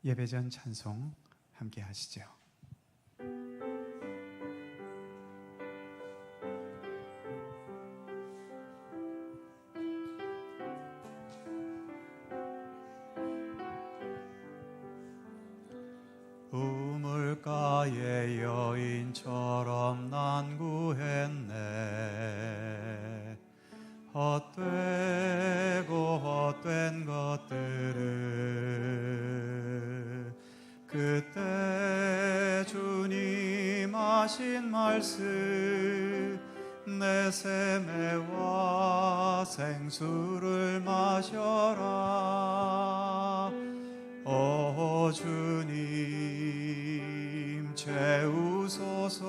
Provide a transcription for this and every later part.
예배전 찬송 함께 하시죠. 우물가의 여인처럼 난 구했네. 헛되고 헛된 것들을 그때 주님 하신 말씀, 내 샘매와 생수를 마셔라. 오 주님 채우소서.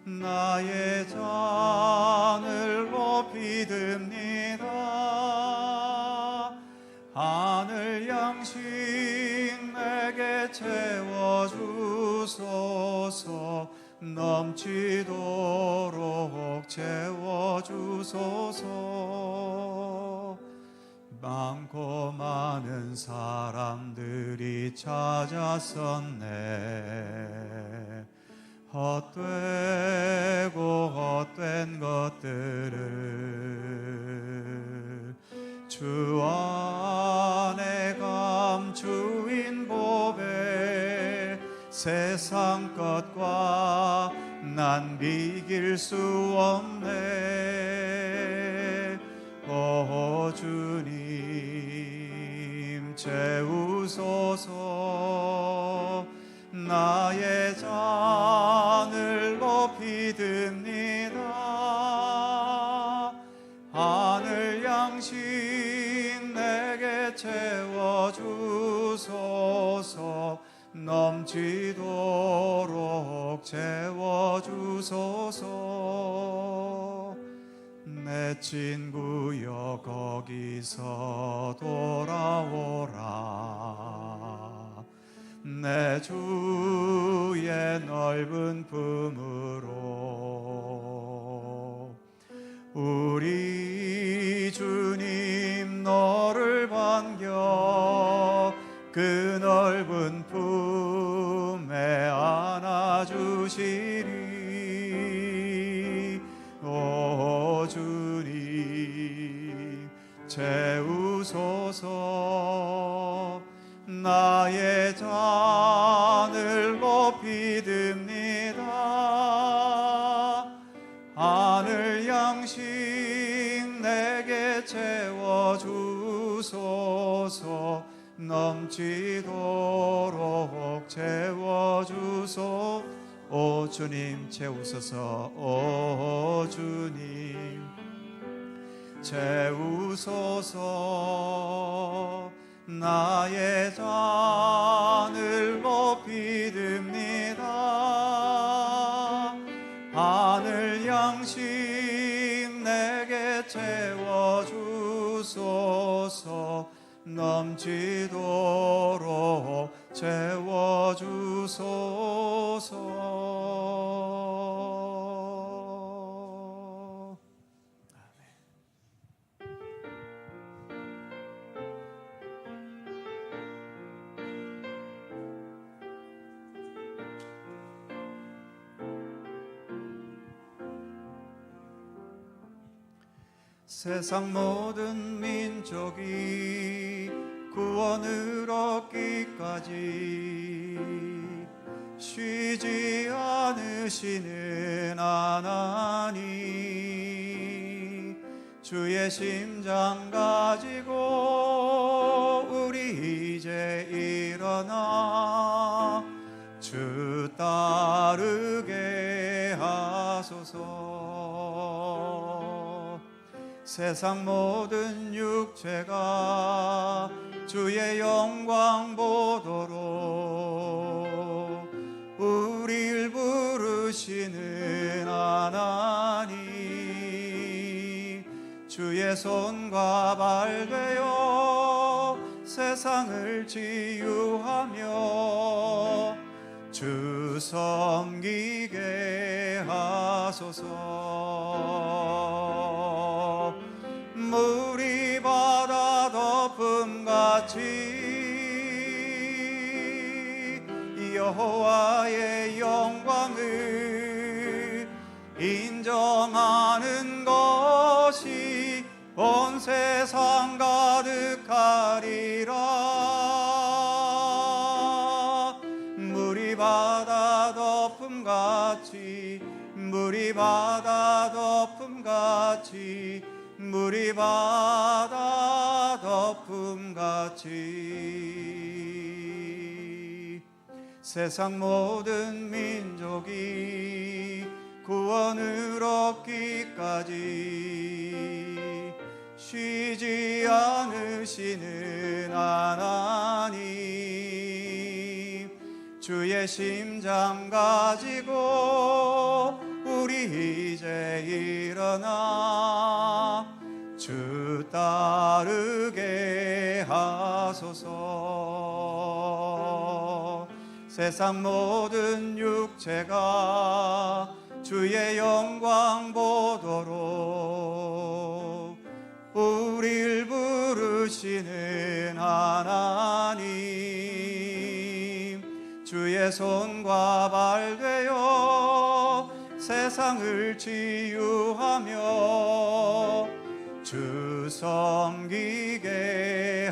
나의 잔을 높이 듭니다. 하늘 양식 내게 채워주소서. 넘치도록 채워주소서. 많고 많은 사람들이 찾았었네. 헛되고 헛된 것들을 주 안에 감추인 보배, 세상 것과 난 비길 수 없네. 오 주님 채우소서. 나의 잔을 높이 듭니다. 하늘 양식 내게 채워주소서. 넘치도록 채워주소서. 내 친구여 거기서 돌아오라. 내 주의 넓은 품으로. 우리 주님 너를 반겨 그 넓은 품에 안아주시리. 오 주님 채우소서. 나의 잔을 높이 듭니다. 하늘 양식 내게 채워주소서. 넘치도록 채워주소서. 오 주님 채우소서. 오 주님 채우소서. 나의 잔을 높이 듭니다. 하늘 양식 내게 채워주소서. 넘치도록 채워주소서. 세상 모든 민족이 구원을 얻기까지 쉬지 않으시는 하나님, 주의 심장 가지고 우리 이제 일어나 주 따르게 하소서. 세상 모든 육체가 주의 영광 보도록 우리를 부르시는 하나님, 주의 손과 발 되어 세상을 치유하며 주 섬기게 하소서. 물이 바다 덮음같이 여호와의 영광을 인정하는 것이 온 세상 가득하리라. 물이 바다 덮음같이 물이 바다 덮음같이 물이 바다 덮음같이 세상 모든 민족이 구원을 얻기까지 쉬지 않으시는 하나님, 주의 심장 가지고 우리 이제 일어나 주 따르게 하소서. 세상 모든 육체가 주의 영광 보도록 우릴 부르시는 하나님, 주의 손과 발 되어 세상을 치유하며 주 섬기게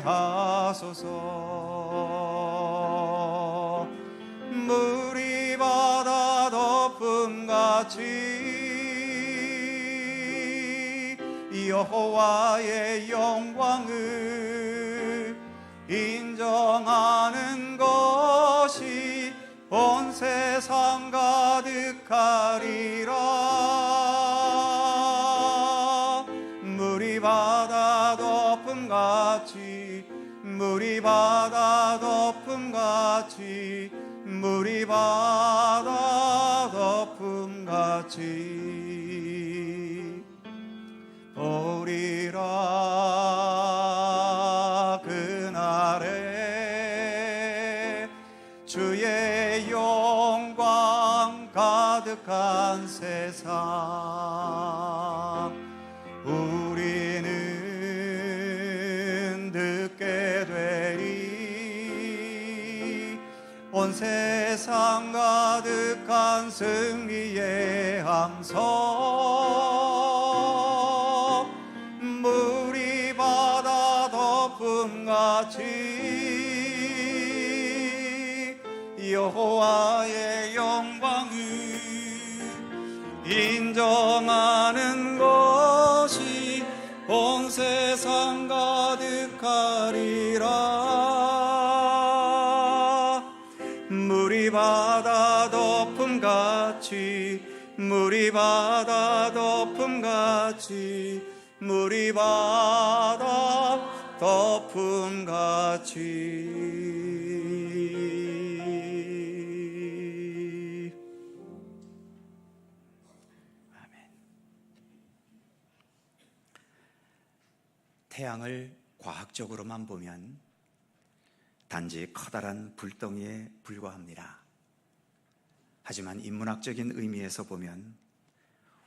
하소서. 물이 바다 덮음같이 여호와의 영광을 인정하는 것이 온 세상 가득하리라. 물이 바다 덮음같이 물이 바다 덮음같이 물이 바다 덮음같이 오리라. 그날에 주의 영광 가득한 세상 우리는 듣게 되리. 온 세상 가득한 승리의 함성 물이 바다 덮음같이 여호와의 영광을 인정하는 것이 온 세상 가득하리라. 물이 바다 덮음같이 물이 바다 덮음같이 물이 바다 덮음같이. 아멘. 태양을 과학적으로만 보면 단지 커다란 불덩이에 불과합니다. 하지만 인문학적인 의미에서 보면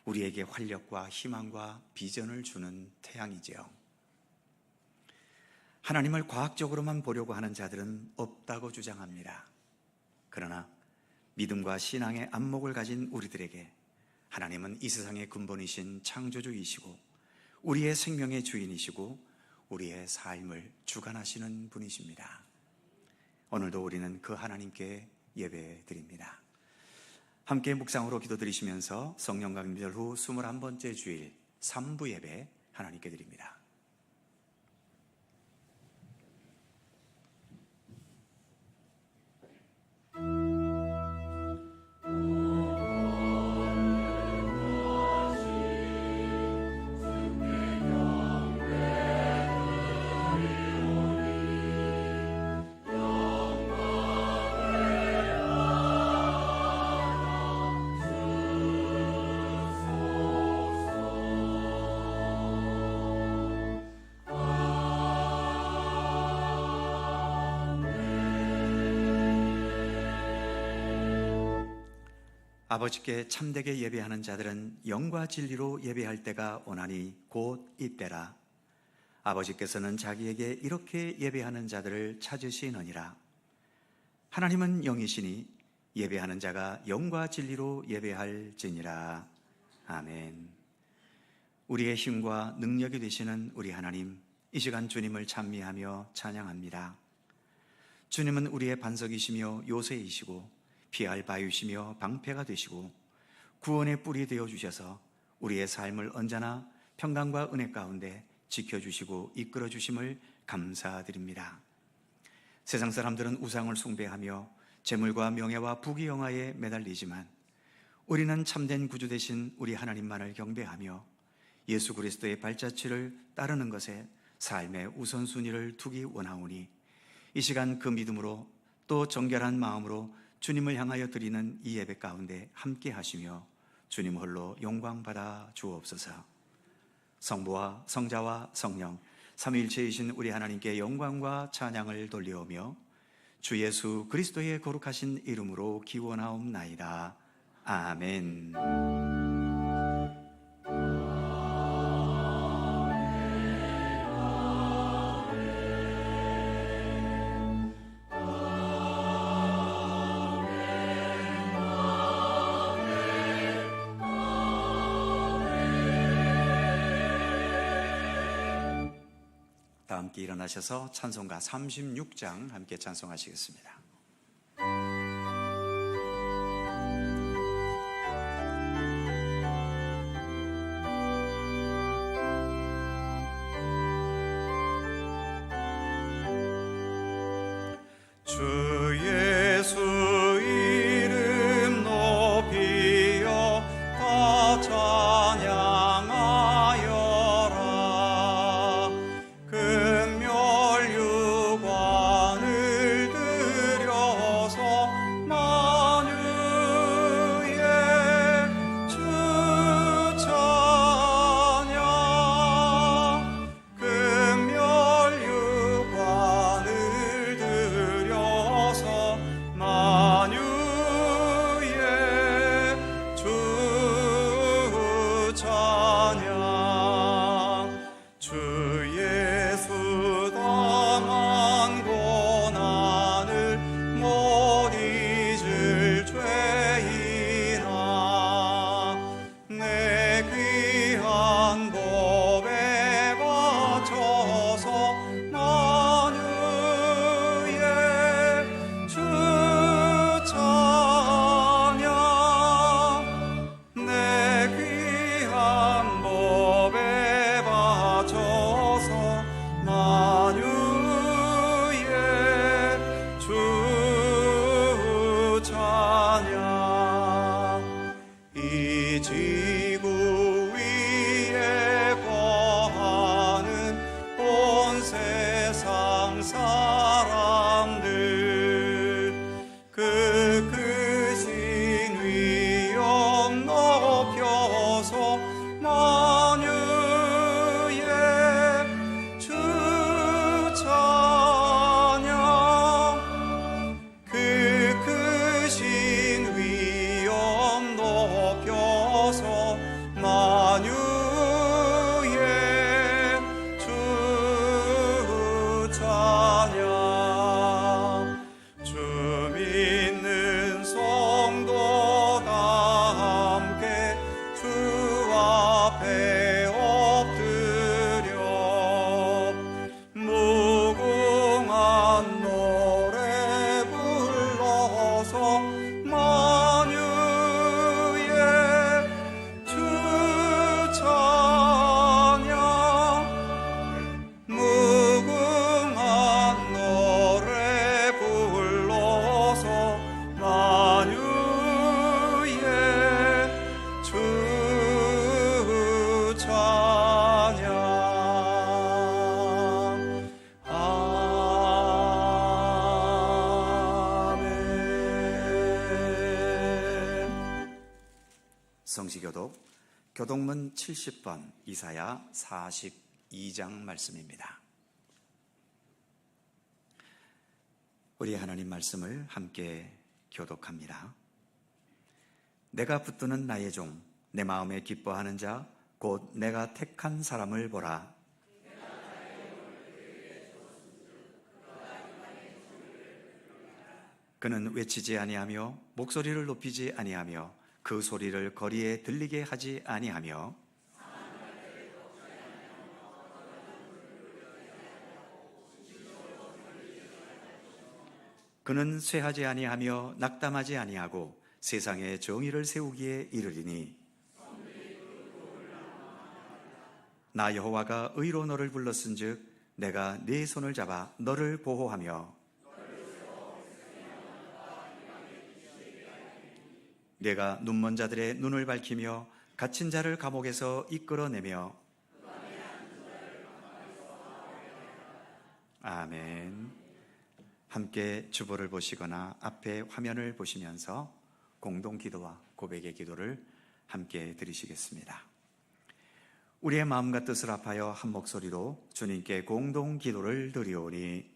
우리에게 활력과 희망과 비전을 주는 태양이지요. 하나님을 과학적으로만 보려고 하는 자들은 없다고 주장합니다. 그러나 믿음과 신앙의 안목을 가진 우리들에게 하나님은 이 세상의 근본이신 창조주이시고 우리의 생명의 주인이시고 우리의 삶을 주관하시는 분이십니다. 오늘도 우리는 그 하나님께 예배 드립니다. 함께 묵상으로 기도드리시면서 성령 강림절 후 21번째 주일 3부 예배 하나님께 드립니다. 아버지께 참되게 예배하는 자들은 영과 진리로 예배할 때가 오나니 곧 이때라. 아버지께서는 자기에게 이렇게 예배하는 자들을 찾으시느니라. 하나님은 영이시니 예배하는 자가 영과 진리로 예배할지니라. 아멘. 우리의 힘과 능력이 되시는 우리 하나님, 이 시간 주님을 찬미하며 찬양합니다. 주님은 우리의 반석이시며 요새이시고 피할 바위시며 방패가 되시고 구원의 뿔이 되어주셔서 우리의 삶을 언제나 평강과 은혜 가운데 지켜주시고 이끌어주심을 감사드립니다. 세상 사람들은 우상을 숭배하며 재물과 명예와 부귀영화에 매달리지만 우리는 참된 구주 되신 우리 하나님만을 경배하며 예수 그리스도의 발자취를 따르는 것에 삶의 우선순위를 두기 원하오니 이 시간 그 믿음으로 또 정결한 마음으로 주님을 향하여 드리는 이 예배 가운데 함께 하시며 주님 홀로 영광 받아 주옵소서. 성부와 성자와 성령 삼위일체이신 우리 하나님께 영광과 찬양을 돌려오며 주 예수 그리스도의 거룩하신 이름으로 기원하옵나이다. 아멘. 다 함께 일어나셔서 찬송가 36장 함께 찬송하시겠습니다. 주 예수 이름 높이어 다 찬양하여라. 금멸유관을 들여서 만유의 주 찬양. 금멸유관을 들여서 만유의 주 찬양. 주 예수 당한 고난을 못 잊을 죄인아, 내 귀한 법에 바쳐서 만유의 주 찬양. 내 귀한 법에 바쳐서 만유의 주 찬양. 이 지구 위에 거하는 온 세상 사람들, 그 크신 위엄 높여서 만유의 주 찬양. 그 크신 위엄 높여서 만유의 주 찬양. 주 믿는 성도 다 함께 주 앞에 엎드려 무궁한 노래 불러서 만유의 주 찬양. 무궁한 노래 불러서 만유의 주 찬양. 아멘. 성시교독 교독문 70번 이사야 42장 말씀입니다. 우리 하나님 말씀을 함께 교독합니다. 내가 붙드는 나의 종, 내 마음에 기뻐하는 자, 곧 내가 택한 사람을 보라. 그는 외치지 아니하며 목소리를 높이지 아니하며 그 소리를 거리에 들리게 하지 아니하며 그는 쇠하지 아니하며 낙담하지 아니하고 세상에 정의를 세우기에 이르리니 나 여호와가 의로 너를 불렀은즉 내가 네 손을 잡아 너를 보호하며 내가 눈먼 자들의 눈을 밝히며 갇힌 자를 감옥에서 이끌어내며 아멘. 함께 주보를 보시거나 앞에 화면을 보시면서 공동 기도와 고백의 기도를 함께 드리시겠습니다. 우리의 마음과 뜻을 합하여 한 목소리로 주님께 공동 기도를 드리오니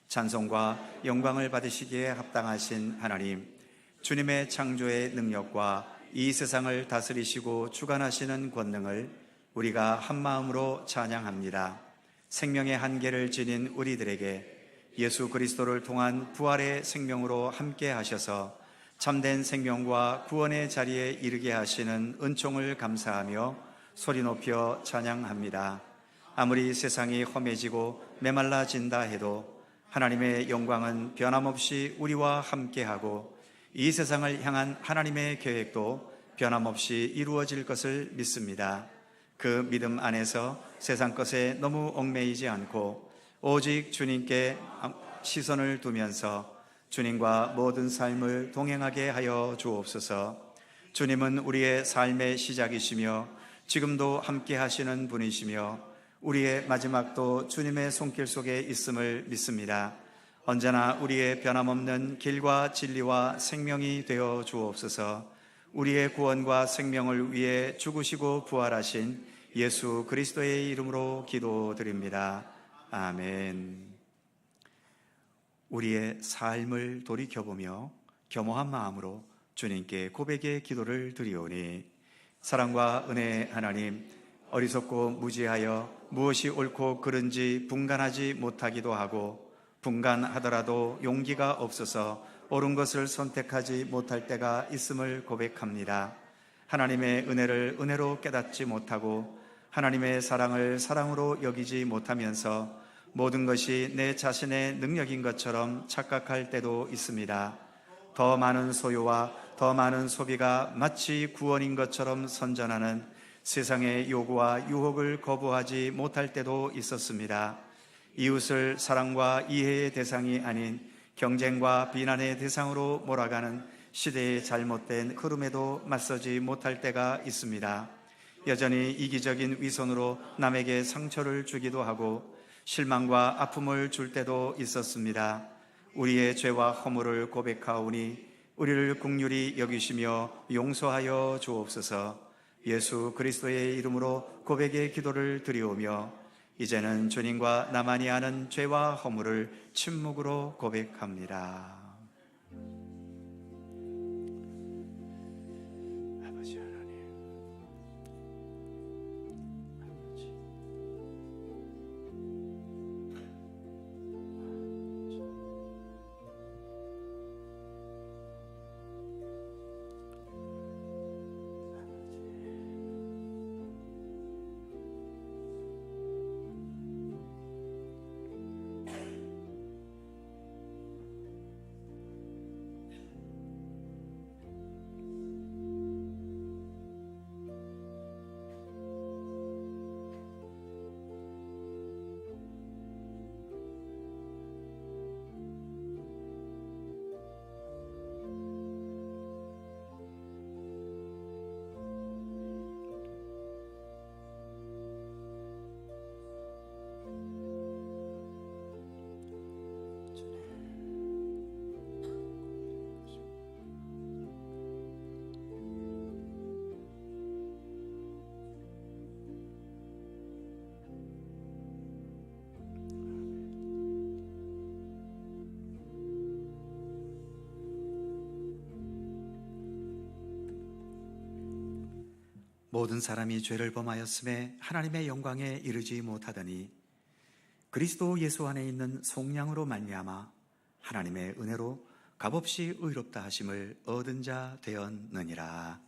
찬송과 영광을 받으시기에 합당하신 하나님, 주님의 창조의 능력과 이 세상을 다스리시고 주관하시는 권능을 우리가 한 마음으로 찬양합니다. 생명의 한계를 지닌 우리들에게 예수 그리스도를 통한 부활의 생명으로 함께 하셔서 참된 생명과 구원의 자리에 이르게 하시는 은총을 감사하며 소리 높여 찬양합니다. 아무리 세상이 험해지고 메말라진다 해도 하나님의 영광은 변함없이 우리와 함께하고 이 세상을 향한 하나님의 계획도 변함없이 이루어질 것을 믿습니다. 그 믿음 안에서 세상 것에 너무 얽매이지 않고 오직 주님께 시선을 두면서 주님과 모든 삶을 동행하게 하여 주옵소서. 주님은 우리의 삶의 시작이시며 지금도 함께 하시는 분이시며 우리의 마지막도 주님의 손길 속에 있음을 믿습니다. 언제나 우리의 변함없는 길과 진리와 생명이 되어 주옵소서. 우리의 구원과 생명을 위해 죽으시고 부활하신 예수 그리스도의 이름으로 기도드립니다. 아멘. 우리의 삶을 돌이켜보며 겸허한 마음으로 주님께 고백의 기도를 드리오니 사랑과 은혜의 하나님, 어리석고 무지하여 무엇이 옳고 그른지 분간하지 못하기도 하고 분간하더라도 용기가 없어서 옳은 것을 선택하지 못할 때가 있음을 고백합니다. 하나님의 은혜를 은혜로 깨닫지 못하고 하나님의 사랑을 사랑으로 여기지 못하면서 모든 것이 내 자신의 능력인 것처럼 착각할 때도 있습니다. 더 많은 소유와 더 많은 소비가 마치 구원인 것처럼 선전하는 세상의 요구와 유혹을 거부하지 못할 때도 있었습니다. 이웃을 사랑과 이해의 대상이 아닌 경쟁과 비난의 대상으로 몰아가는 시대의 잘못된 흐름에도 맞서지 못할 때가 있습니다. 여전히 이기적인 위선으로 남에게 상처를 주기도 하고 실망과 아픔을 줄 때도 있었습니다. 우리의 죄와 허물을 고백하오니 우리를 긍휼히 여기시며 용서하여 주옵소서. 예수 그리스도의 이름으로 고백의 기도를 드리오며 이제는 주님과 나만이 아는 죄와 허물을 침묵으로 고백합니다. 아버지 하나님, 모든 사람이 죄를 범하였음에 하나님의 영광에 이르지 못하더니 그리스도 예수 안에 있는 속량으로 말미암아 하나님의 은혜로 값없이 의롭다 하심을 얻은 자 되었느니라.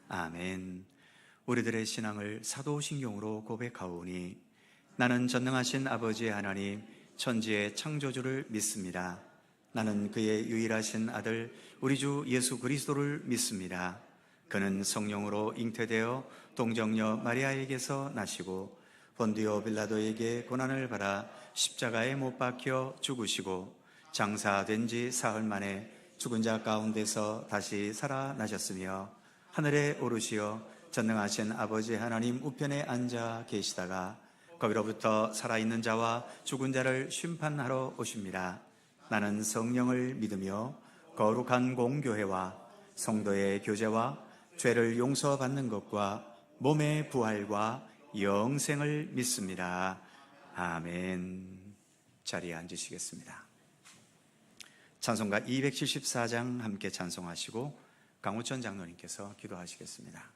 아멘. 우리들의 신앙을 사도신경으로 고백하오니 나는 전능하신 아버지 하나님 천지의 창조주를 믿습니다. 나는 그의 유일하신 아들 우리 주 예수 그리스도를 믿습니다. 그는 성령으로 잉태되어 동정녀 마리아에게서 나시고 본디오 빌라도에게 고난을 받아 십자가에 못 박혀 죽으시고 장사된 지 사흘 만에 죽은 자 가운데서 다시 살아나셨으며 하늘에 오르시어 전능하신 아버지 하나님 우편에 앉아 계시다가 거기로부터 살아있는 자와 죽은 자를 심판하러 오십니다. 나는 성령을 믿으며 거룩한 공교회와 성도의 교제와 죄를 용서받는 것과 몸의 부활과 영생을 믿습니다. 아멘. 자리에 앉으시겠습니다. 찬송가 274장 함께 찬송하시고 강우천 장로님께서 기도하시겠습니다.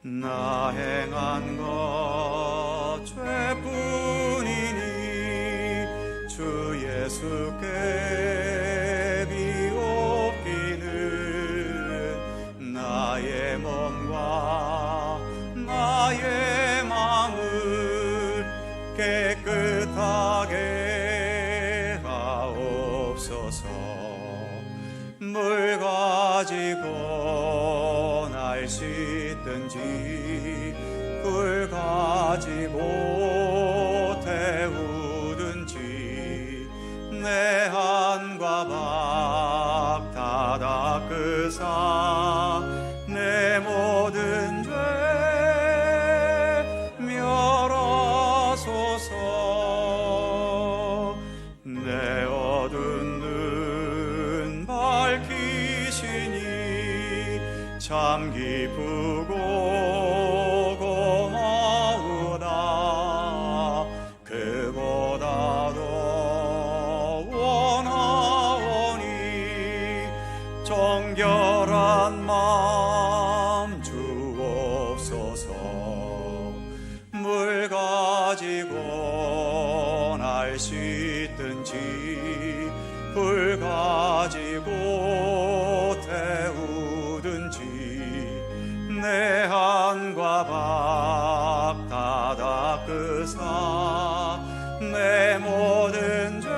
나 행한 것 죄뿐이니 주 예수께 비옵기는 나의 몸과 나의 마음을 깨끗하게 하옵소서. 물 가지고 날 씻든지 불 가지고 태우든지 내 한과 박 다 닦으사 내 모든 죄 멸하소서. 내 어두운 눈 밝히시니 참 기쁘고 고마우다. 그보다 더 원하오니 정결한 마음 주옵소서. 물 가지고 날 씻든지 불 가지고 태우든지 내 한과 박 다 닦으사 내 모든 죄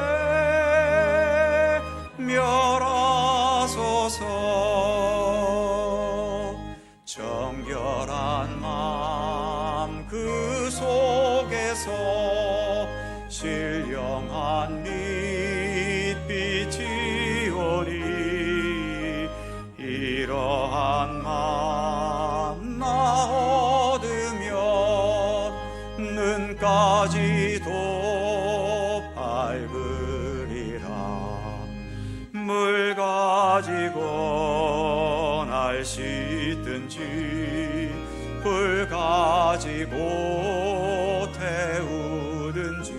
멸하소서. 정결한 마음 그 속에서 신령한 빛이 오리. 이러한 마음 나 얻으면 눈까지도 밝으리라. 물 가지고 날 씻든지 불 가지고 태우든지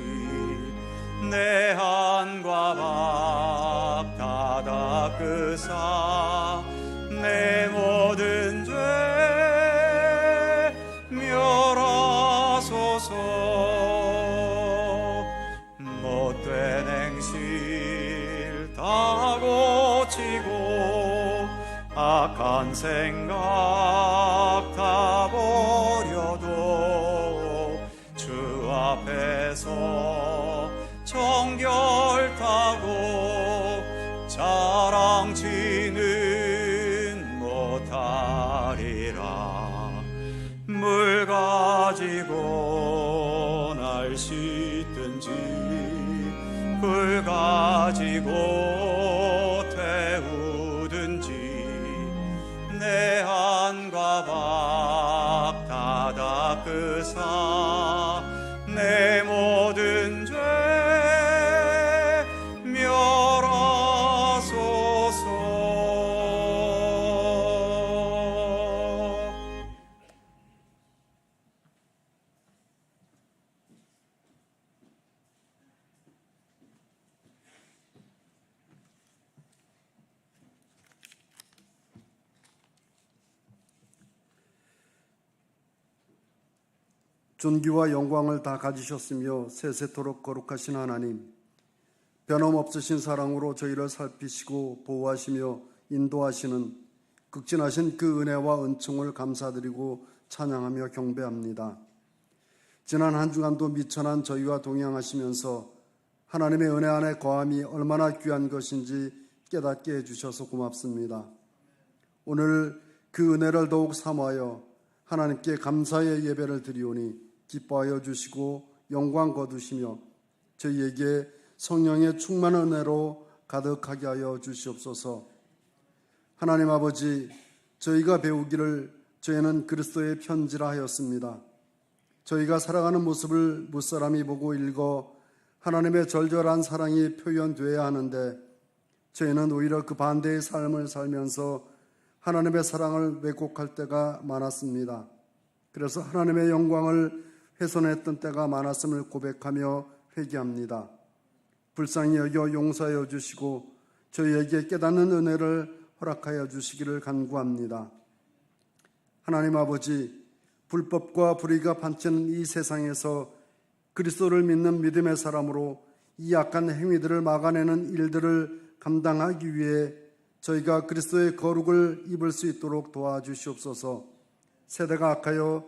내 한과 박 다 닦으사 내 모든 죄 멸하소서. 못된 행실 다 고치고 악한 생각 다 버려도 주 앞에서 정결타고 자랑치는 못하리라. 물 가지고 날 씻든지 불 가지고 태우든지 내 한과 박 다 닦으사 내 모든 죄 멸하소서. 존귀와 영광을 다 가지셨으며 세세토록 거룩하신 하나님, 변함없으신 사랑으로 저희를 살피시고 보호하시며 인도하시는 극진하신 그 은혜와 은총을 감사드리고 찬양하며 경배합니다. 지난 한 주간도 미천한 저희와 동행하시면서 하나님의 은혜 안에 거함이 얼마나 귀한 것인지 깨닫게 해주셔서 고맙습니다. 오늘 그 은혜를 더욱 사모하여 하나님께 감사의 예배를 드리오니 기뻐하여 주시고 영광 거두시며 저희에게 성령의 충만한 은혜로 가득하게 하여 주시옵소서. 하나님 아버지, 저희가 배우기를 저희는 그리스도의 편지라 하였습니다. 저희가 살아가는 모습을 무사람이 보고 읽어 하나님의 절절한 사랑이 표현되어야 하는데 저희는 오히려 그 반대의 삶을 살면서 하나님의 사랑을 왜곡할 때가 많았습니다. 그래서 하나님의 영광을 훼손했던 때가 많았음을 고백하며 회개합니다. 불쌍히 여겨 용서하여 주시고 저희에게 깨닫는 은혜를 허락하여 주시기를 간구합니다. 하나님 아버지, 불법과 불의가 판치는 이 세상에서 그리스도를 믿는 믿음의 사람으로 이 악한 행위들을 막아내는 일들을 감당하기 위해 저희가 그리스도의 거룩을 입을 수 있도록 도와주시옵소서. 세대가 악하여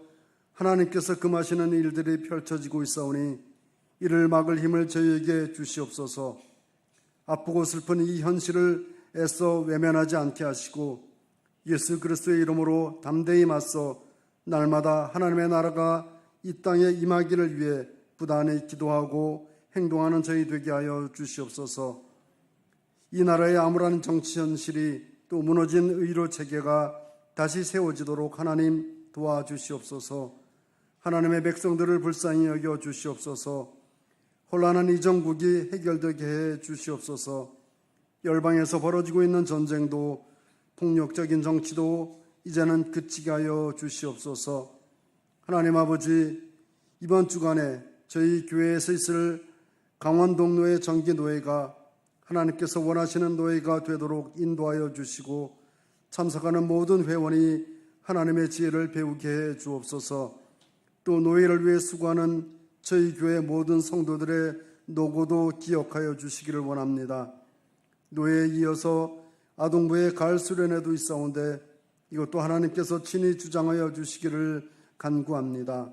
하나님께서 금하시는 일들이 펼쳐지고 있사오니 이를 막을 힘을 저희에게 주시옵소서. 아프고 슬픈 이 현실을 애써 외면하지 않게 하시고 예수 그리스도의 이름으로 담대히 맞서 날마다 하나님의 나라가 이 땅에 임하기를 위해 부단히 기도하고 행동하는 저희 되게 하여 주시옵소서. 이 나라의 암울한 정치 현실이 또 무너진 의료 체계가 다시 세워지도록 하나님 도와주시옵소서. 하나님의 백성들을 불쌍히 여겨 주시옵소서. 혼란한 이 정국이 해결되게 해 주시옵소서. 열방에서 벌어지고 있는 전쟁도 폭력적인 정치도 이제는 그치게 하여 주시옵소서. 하나님 아버지, 이번 주간에 저희 교회에서 있을 강원동로의 정기노회가 하나님께서 원하시는 노예가 되도록 인도하여 주시고 참석하는 모든 회원이 하나님의 지혜를 배우게 해 주옵소서. 또 노예를 위해 수고하는 저희 교회 모든 성도들의 노고도 기억하여 주시기를 원합니다. 노예에 이어서 아동부의 가을 수련회도 있사온데 이것도 하나님께서 친히 주장하여 주시기를 간구합니다.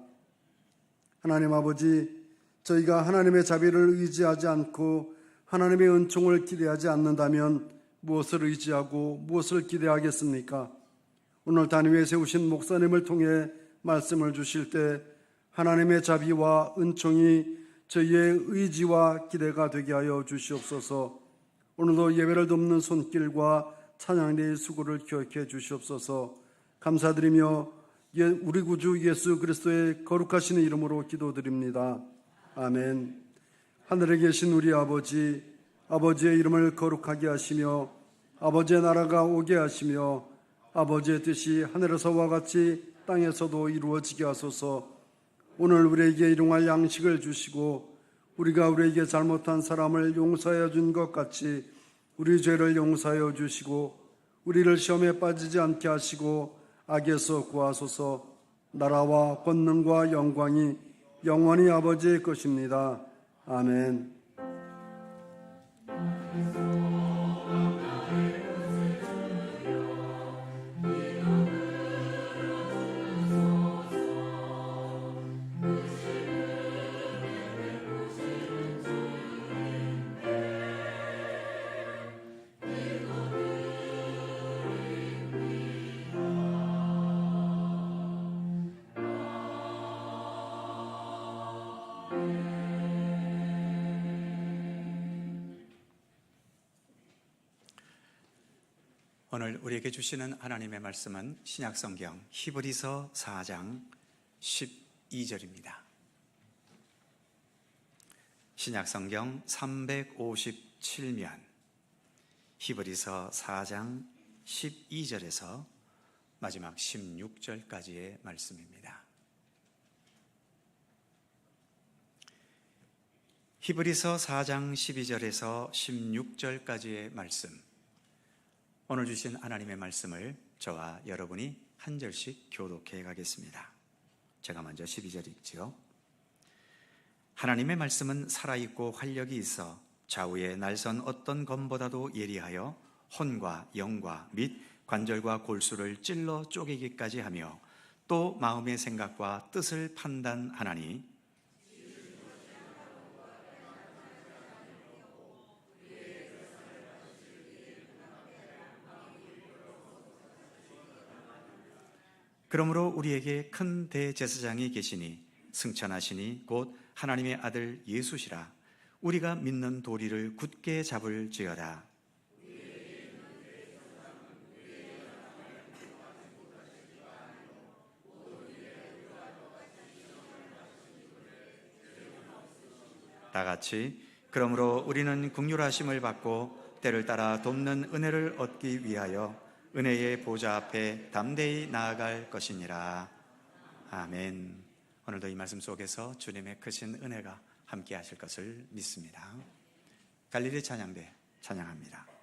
하나님 아버지, 저희가 하나님의 자비를 의지하지 않고 하나님의 은총을 기대하지 않는다면 무엇을 의지하고 무엇을 기대하겠습니까? 오늘 단위에 세우신 목사님을 통해 말씀을 주실 때 하나님의 자비와 은총이 저희의 의지와 기대가 되게 하여 주시옵소서. 오늘도 예배를 돕는 손길과 찬양대의 수고를 기억해 주시옵소서. 감사드리며 우리 구주 예수 그리스도의 거룩하신 이름으로 기도드립니다. 아멘. 하늘에 계신 우리 아버지, 아버지의 이름을 거룩하게 하시며 아버지의 나라가 오게 하시며 아버지의 뜻이 하늘에서와 같이 땅에서도 이루어지게 하소서. 오늘 우리에게 일용할 양식을 주시고 우리가 우리에게 잘못한 사람을 용서하여 준 것 같이 우리 죄를 용서하여 주시고 우리를 시험에 빠지지 않게 하시고 악에서 구하소서. 나라와 권능과 영광이 영원히 아버지의 것입니다. 아멘. 오늘 우리에게 주시는 하나님의 말씀은 신약성경 히브리서 4장 12절입니다. 신약성경 357면 히브리서 4장 12절에서 마지막 16절까지의 말씀입니다. 히브리서 4장 12절에서 16절까지의 말씀, 오늘 주신 하나님의 말씀을 저와 여러분이 한 절씩 교독해 가겠습니다. 제가 먼저 12절 읽지요. 하나님의 말씀은 살아있고 활력이 있어 좌우에 날선 어떤 검보다도 예리하여 혼과 영과 및 관절과 골수를 찔러 쪼개기까지 하며 또 마음의 생각과 뜻을 판단하나니 그러므로 우리에게 큰 대제사장이 계시니 승천하시니 곧 하나님의 아들 예수시라. 우리가 믿는 도리를 굳게 잡을지어다. 다 같이 그러므로 우리는 긍휼하심을 받고 때를 따라 돕는 은혜를 얻기 위하여 은혜의 보좌 앞에 담대히 나아갈 것이니라. 아멘. 오늘도 이 말씀 속에서 주님의 크신 은혜가 함께 하실 것을 믿습니다. 갈릴리 찬양대 찬양합니다.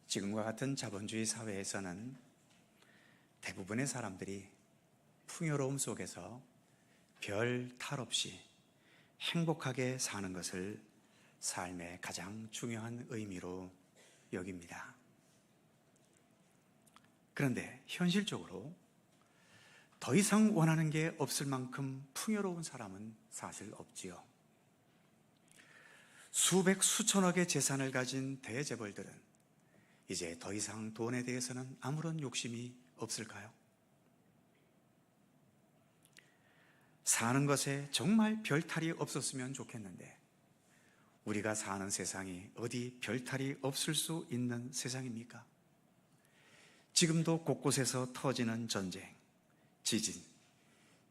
지금과 같은 자본주의 사회에서는 대부분의 사람들이 풍요로움 속에서 별 탈 없이 행복하게 사는 것을 삶의 가장 중요한 의미로 여깁니다. 그런데 현실적으로 더 이상 원하는 게 없을 만큼 풍요로운 사람은 사실 없지요. 수백 수천억의 재산을 가진 대재벌들은 이제 더 이상 돈에 대해서는 아무런 욕심이 없을까요? 사는 것에 정말 별탈이 없었으면 좋겠는데 우리가 사는 세상이 어디 별탈이 없을 수 있는 세상입니까? 지금도 곳곳에서 터지는 전쟁, 지진,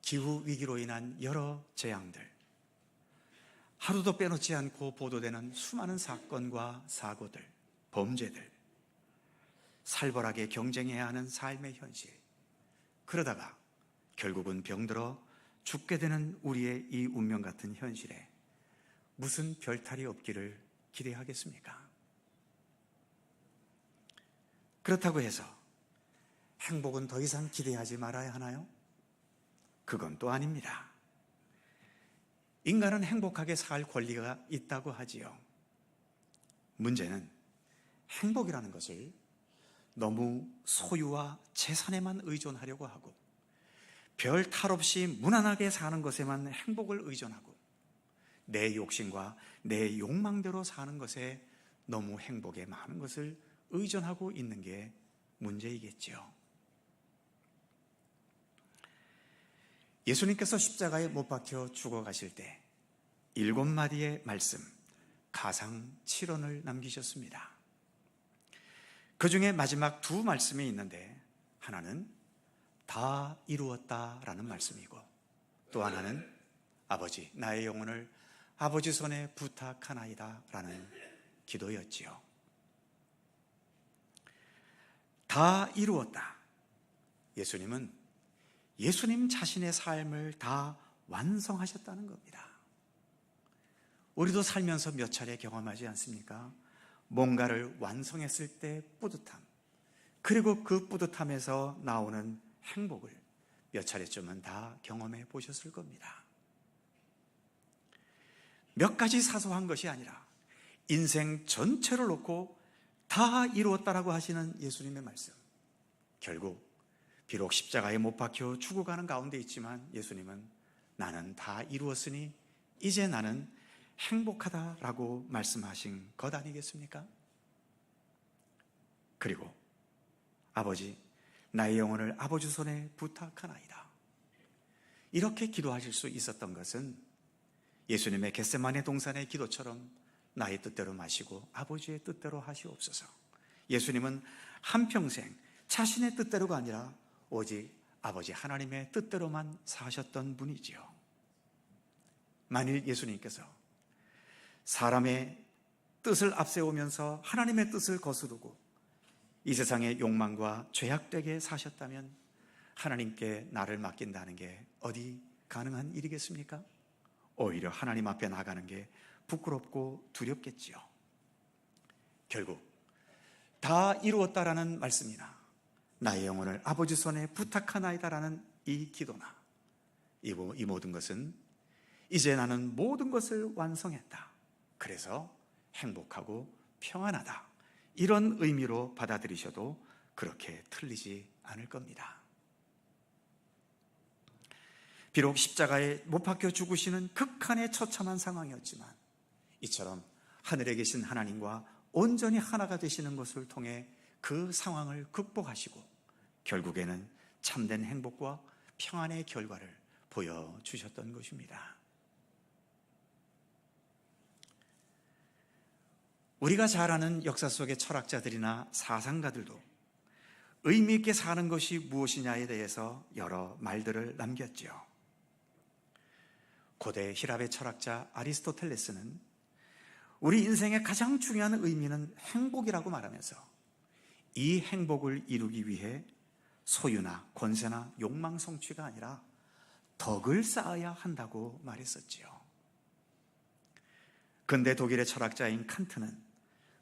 기후위기로 인한 여러 재앙들, 하루도 빼놓지 않고 보도되는 수많은 사건과 사고들, 범죄들, 살벌하게 경쟁해야 하는 삶의 현실, 그러다가 결국은 병들어 죽게 되는 우리의 이 운명 같은 현실에 무슨 별탈이 없기를 기대하겠습니까? 그렇다고 해서 행복은 더 이상 기대하지 말아야 하나요? 그건 또 아닙니다. 인간은 행복하게 살 권리가 있다고 하지요. 문제는 행복이라는 것을 너무 소유와 재산에만 의존하려고 하고 별 탈 없이 무난하게 사는 것에만 행복을 의존하고 내 욕심과 내 욕망대로 사는 것에 너무 행복에 많은 것을 의존하고 있는 게 문제이겠지요. 예수님께서 십자가에 못 박혀 죽어가실 때 7마디의 말씀, 가상 7언을 남기셨습니다. 그 중에 마지막 2 말씀이 있는데 하나는 다 이루었다라는 말씀이고 또 하나는 아버지, 나의 영혼을 아버지 손에 부탁하나이다 라는 기도였지요. 다 이루었다. 예수님은 예수님 자신의 삶을 다 완성하셨다는 겁니다. 우리도 살면서 몇 차례 경험하지 않습니까? 뭔가를 완성했을 때 뿌듯함, 그리고 그 뿌듯함에서 나오는 행복을 몇 차례쯤은 다 경험해 보셨을 겁니다. 몇 가지 사소한 것이 아니라 인생 전체를 놓고 다 이루었다라고 하시는 예수님의 말씀, 결국 비록 십자가에 못 박혀 죽어가는 가운데 있지만 예수님은 나는 다 이루었으니 이제 나는 행복하다라고 말씀하신 것 아니겠습니까? 그리고 아버지, 나의 영혼을 아버지 손에 부탁하나이다. 이렇게 기도하실 수 있었던 것은 예수님의 겟세마네 동산의 기도처럼 나의 뜻대로 마시고 아버지의 뜻대로 하시옵소서. 예수님은 한평생 자신의 뜻대로가 아니라 오직 아버지 하나님의 뜻대로만 사셨던 분이지요. 만일 예수님께서 사람의 뜻을 앞세우면서 하나님의 뜻을 거스르고 이 세상의 욕망과 죄악되게 사셨다면 하나님께 나를 맡긴다는 게 어디 가능한 일이겠습니까? 오히려 하나님 앞에 나가는 게 부끄럽고 두렵겠지요. 결국 다 이루었다라는 말씀이나 나의 영혼을 아버지 손에 부탁하나이다라는 이 기도나 이 모든 것은 이제 나는 모든 것을 완성했다, 그래서 행복하고 평안하다, 이런 의미로 받아들이셔도 그렇게 틀리지 않을 겁니다. 비록 십자가에 못 박혀 죽으시는 극한의 처참한 상황이었지만 이처럼 하늘에 계신 하나님과 온전히 하나가 되시는 것을 통해 그 상황을 극복하시고 결국에는 참된 행복과 평안의 결과를 보여주셨던 것입니다. 우리가 잘 아는 역사 속의 철학자들이나 사상가들도 의미 있게 사는 것이 무엇이냐에 대해서 여러 말들을 남겼죠. 고대 히랍의 철학자 아리스토텔레스는 우리 인생의 가장 중요한 의미는 행복이라고 말하면서 이 행복을 이루기 위해 소유나 권세나 욕망 성취가 아니라 덕을 쌓아야 한다고 말했었지요. 근대 독일의 철학자인 칸트는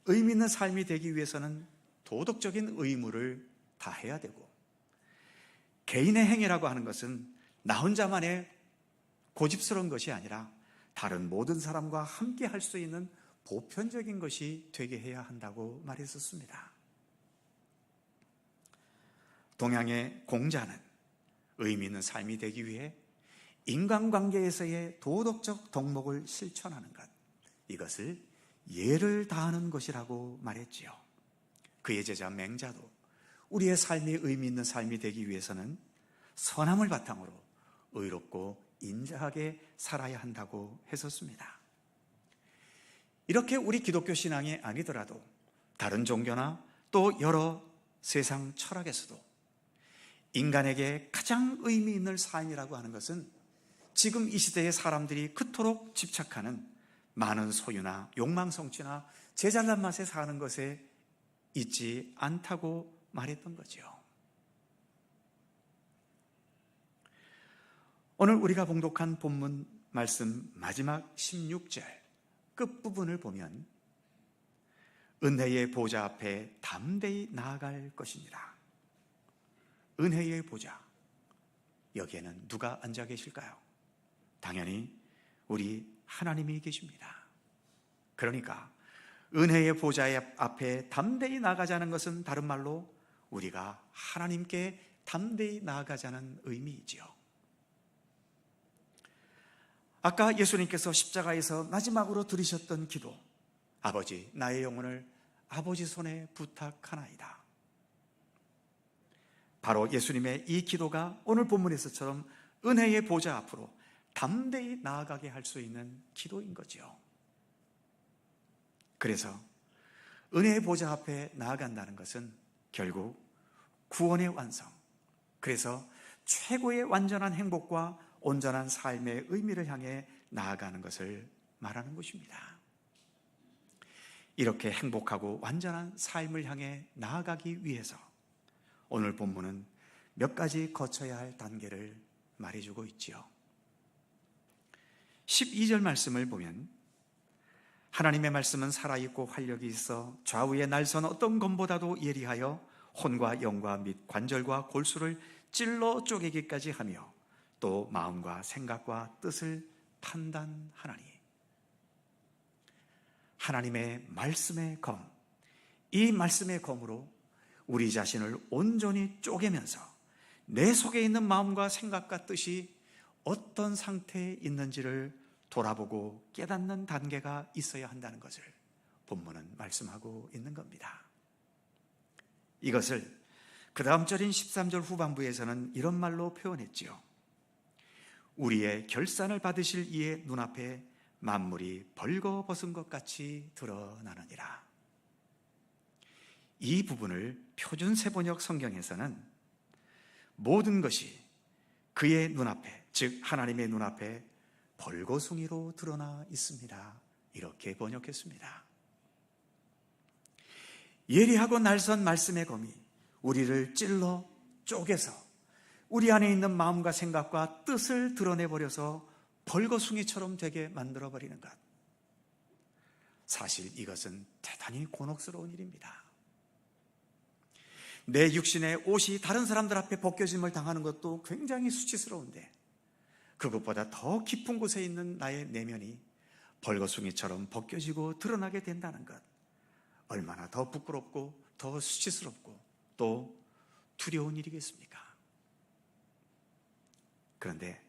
의미 있는 삶이 되기 위해서는 도덕적인 의무를 다해야 되고, 개인의 행위라고 하는 것은 나 혼자만의 고집스러운 것이 아니라 다른 모든 사람과 함께 할 수 있는 보편적인 것이 되게 해야 한다고 말했었습니다. 동양의 공자는 의미 있는 삶이 되기 위해 인간관계에서의 도덕적 덕목을 실천하는 것, 이것을 예를 다하는 것이라고 말했지요. 그의 제자 맹자도 우리의 삶이 의미 있는 삶이 되기 위해서는 선함을 바탕으로 의롭고 인자하게 살아야 한다고 했었습니다. 이렇게 우리 기독교 신앙이 아니더라도 다른 종교나 또 여러 세상 철학에서도 인간에게 가장 의미 있는 삶이라고 하는 것은 지금 이 시대의 사람들이 그토록 집착하는 많은 소유나 욕망 성취나 제잘난 맛에 사는 것에 있지 않다고 말했던 거죠. 오늘 우리가 봉독한 본문 말씀 마지막 16절 끝부분을 보면 은혜의 보좌 앞에 담대히 나아갈 것이니라. 은혜의 보좌, 여기에는 누가 앉아 계실까요? 당연히 우리 하나님이 계십니다. 그러니까 은혜의 보좌 앞에 담대히 나아가자는 것은 다른 말로 우리가 하나님께 담대히 나아가자는 의미이지요. 아까 예수님께서 십자가에서 마지막으로 들으셨던 기도, 아버지 나의 영혼을 아버지 손에 부탁하나이다. 바로 예수님의 이 기도가 오늘 본문에서처럼 은혜의 보좌 앞으로 담대히 나아가게 할 수 있는 기도인 거죠. 그래서 은혜의 보좌 앞에 나아간다는 것은 결국 구원의 완성, 그래서 최고의 완전한 행복과 온전한 삶의 의미를 향해 나아가는 것을 말하는 것입니다. 이렇게 행복하고 완전한 삶을 향해 나아가기 위해서 오늘 본문은 몇 가지 거쳐야 할 단계를 말해주고 있지요. 12절 말씀을 보면 하나님의 말씀은 살아있고 활력이 있어 좌우에 날선 어떤 검보다도 예리하여 혼과 영과 및 관절과 골수를 찔러 쪼개기까지 하며 또 마음과 생각과 뜻을 판단하나니. 하나님의 말씀의 검, 이 말씀의 검으로 우리 자신을 온전히 쪼개면서 내 속에 있는 마음과 생각과 뜻이 어떤 상태에 있는지를 돌아보고 깨닫는 단계가 있어야 한다는 것을 본문은 말씀하고 있는 겁니다. 이것을 그 다음 절인 13절 후반부에서는 이런 말로 표현했지요. 우리의 결산을 받으실 이의 눈앞에 만물이 벌거벗은 것 같이 드러나느니라. 이 부분을 표준 세번역 성경에서는 모든 것이 그의 눈앞에, 즉 하나님의 눈앞에 벌거숭이로 드러나 있습니다, 이렇게 번역했습니다. 예리하고 날선 말씀의 검이 우리를 찔러 쪼개서 우리 안에 있는 마음과 생각과 뜻을 드러내버려서 벌거숭이처럼 되게 만들어버리는 것, 사실 이것은 대단히 곤혹스러운 일입니다. 내 육신의 옷이 다른 사람들 앞에 벗겨짐을 당하는 것도 굉장히 수치스러운데 그것보다 더 깊은 곳에 있는 나의 내면이 벌거숭이처럼 벗겨지고 드러나게 된다는 것, 얼마나 더 부끄럽고 더 수치스럽고 또 두려운 일이겠습니까? 그런데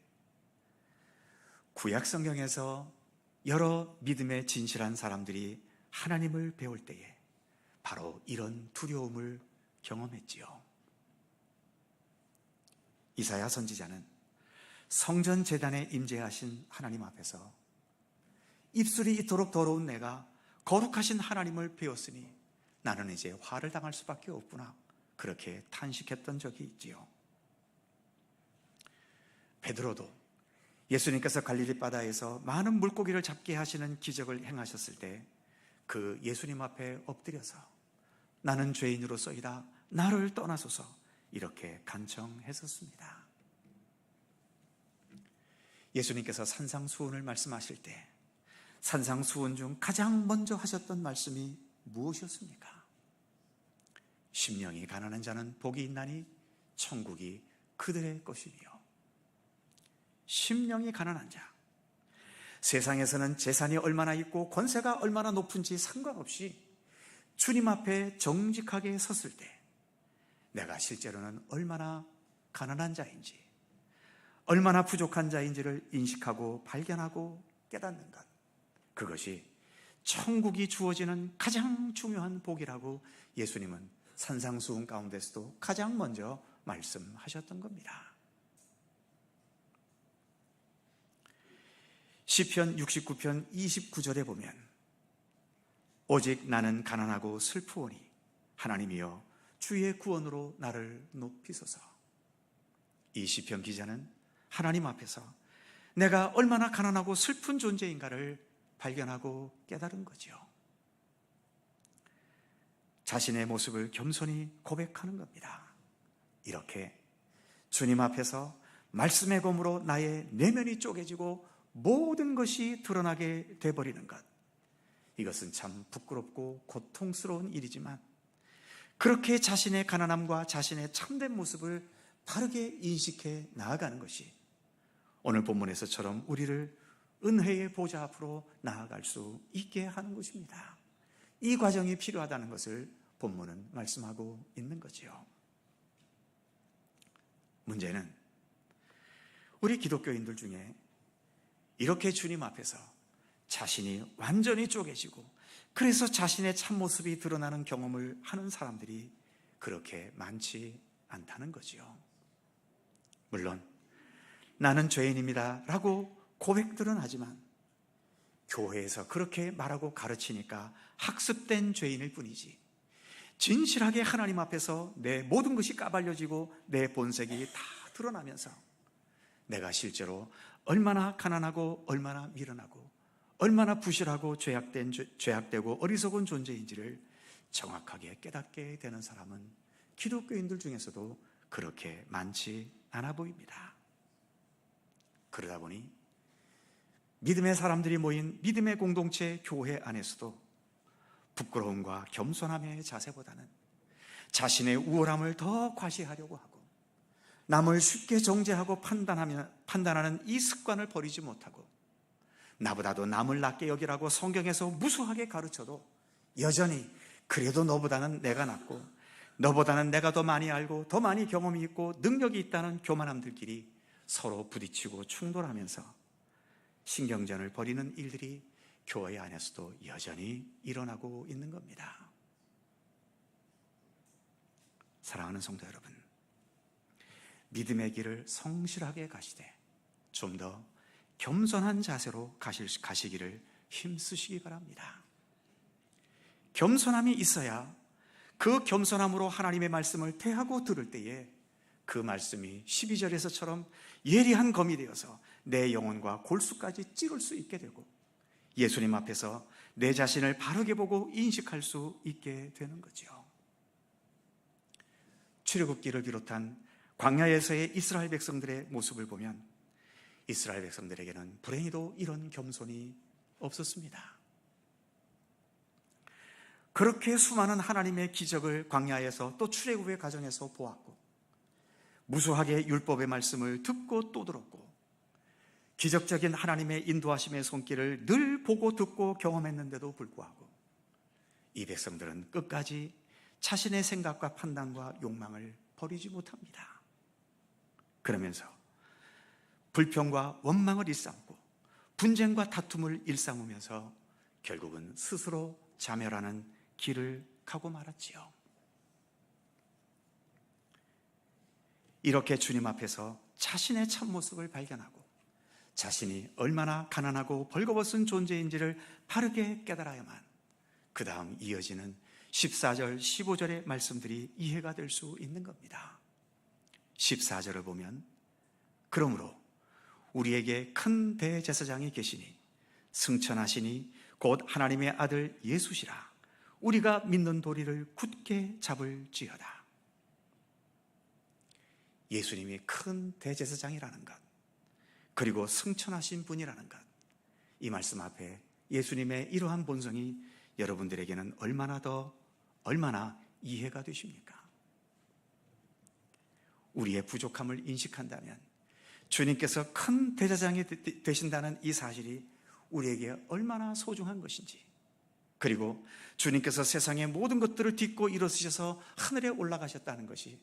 구약 성경에서 여러 믿음의 진실한 사람들이 하나님을 배울 때에 바로 이런 두려움을 경험했지요. 이사야 선지자는 성전 제단에 임재하신 하나님 앞에서 입술이 이토록 더러운 내가 거룩하신 하나님을 배웠으니 나는 이제 화를 당할 수밖에 없구나, 그렇게 탄식했던 적이 있지요. 베드로도 예수님께서 갈릴리 바다에서 많은 물고기를 잡게 하시는 기적을 행하셨을 때 그 예수님 앞에 엎드려서 나는 죄인으로서이다, 나를 떠나소서, 이렇게 간청했었습니다. 예수님께서 산상수훈을 말씀하실 때 산상수훈 중 가장 먼저 하셨던 말씀이 무엇이었습니까? 심령이 가난한 자는 복이 있나니 천국이 그들의 것이며. 심령이 가난한 자, 세상에서는 재산이 얼마나 있고 권세가 얼마나 높은지 상관없이 주님 앞에 정직하게 섰을 때 내가 실제로는 얼마나 가난한 자인지, 얼마나 부족한 자인지를 인식하고 발견하고 깨닫는 것, 그것이 천국이 주어지는 가장 중요한 복이라고 예수님은 산상수훈 가운데서도 가장 먼저 말씀하셨던 겁니다. 시편 69편 29절에 보면 오직 나는 가난하고 슬프오니 하나님이여 주의 구원으로 나를 높이소서. 이 시편 기자는 하나님 앞에서 내가 얼마나 가난하고 슬픈 존재인가를 발견하고 깨달은 거죠. 자신의 모습을 겸손히 고백하는 겁니다. 이렇게 주님 앞에서 말씀의 검으로 나의 내면이 쪼개지고 모든 것이 드러나게 돼버리는 것, 이것은 참 부끄럽고 고통스러운 일이지만 그렇게 자신의 가난함과 자신의 참된 모습을 바르게 인식해 나아가는 것이 오늘 본문에서처럼 우리를 은혜의 보좌 앞으로 나아갈 수 있게 하는 것입니다. 이 과정이 필요하다는 것을 본문은 말씀하고 있는 거지요. 문제는 우리 기독교인들 중에 이렇게 주님 앞에서 자신이 완전히 쪼개지고 그래서 자신의 참모습이 드러나는 경험을 하는 사람들이 그렇게 많지 않다는 거지요. 물론 나는 죄인입니다 라고 고백들은 하지만 교회에서 그렇게 말하고 가르치니까 학습된 죄인일 뿐이지, 진실하게 하나님 앞에서 내 모든 것이 까발려지고 내 본색이 다 드러나면서 내가 실제로 얼마나 가난하고 얼마나 미련하고 얼마나 부실하고 죄악되고 어리석은 존재인지를 정확하게 깨닫게 되는 사람은 기독교인들 중에서도 그렇게 많지 않아 보입니다. 그러다 보니 믿음의 사람들이 모인 믿음의 공동체 교회 안에서도 부끄러움과 겸손함의 자세보다는 자신의 우월함을 더 과시하려고 하고 남을 쉽게 정죄하고 판단하는 이 습관을 버리지 못하고 나보다도 남을 낮게 여기라고 성경에서 무수하게 가르쳐도 여전히 그래도 너보다는 내가 낫고 너보다는 내가 더 많이 알고 더 많이 경험이 있고 능력이 있다는 교만함들끼리 서로 부딪히고 충돌하면서 신경전을 벌이는 일들이 교회 안에서도 여전히 일어나고 있는 겁니다. 사랑하는 성도 여러분, 믿음의 길을 성실하게 가시되 좀 더 겸손한 자세로 가시기를 힘쓰시기 바랍니다. 겸손함이 있어야 그 겸손함으로 하나님의 말씀을 대하고 들을 때에 그 말씀이 12절에서처럼 예리한 검이 되어서 내 영혼과 골수까지 찌를 수 있게 되고 예수님 앞에서 내 자신을 바르게 보고 인식할 수 있게 되는 거죠. 출애굽기를 비롯한 광야에서의 이스라엘 백성들의 모습을 보면 이스라엘 백성들에게는 불행히도 이런 겸손이 없었습니다. 그렇게 수많은 하나님의 기적을 광야에서 또 출애굽의 과정에서 보았고 무수하게 율법의 말씀을 듣고 또 들었고 기적적인 하나님의 인도하심의 손길을 늘 보고 듣고 경험했는데도 불구하고 이 백성들은 끝까지 자신의 생각과 판단과 욕망을 버리지 못합니다. 그러면서 불평과 원망을 일삼고 분쟁과 다툼을 일삼으면서 결국은 스스로 자멸하는 길을 가고 말았지요. 이렇게 주님 앞에서 자신의 참모습을 발견하고 자신이 얼마나 가난하고 벌거벗은 존재인지를 바르게 깨달아야만 그 다음 이어지는 14절, 15절의 말씀들이 이해가 될 수 있는 겁니다. 14절을 보면 그러므로 우리에게 큰 대제사장이 계시니 승천하시니 곧 하나님의 아들 예수시라. 우리가 믿는 도리를 굳게 잡을지어다. 예수님이 큰 대제사장이라는 것, 그리고 승천하신 분이라는 것, 이 말씀 앞에 예수님의 이러한 본성이 여러분들에게는 얼마나 이해가 되십니까? 우리의 부족함을 인식한다면 주님께서 큰 대제사장이 되신다는 이 사실이 우리에게 얼마나 소중한 것인지, 그리고 주님께서 세상의 모든 것들을 딛고 일어서셔서 하늘에 올라가셨다는 것이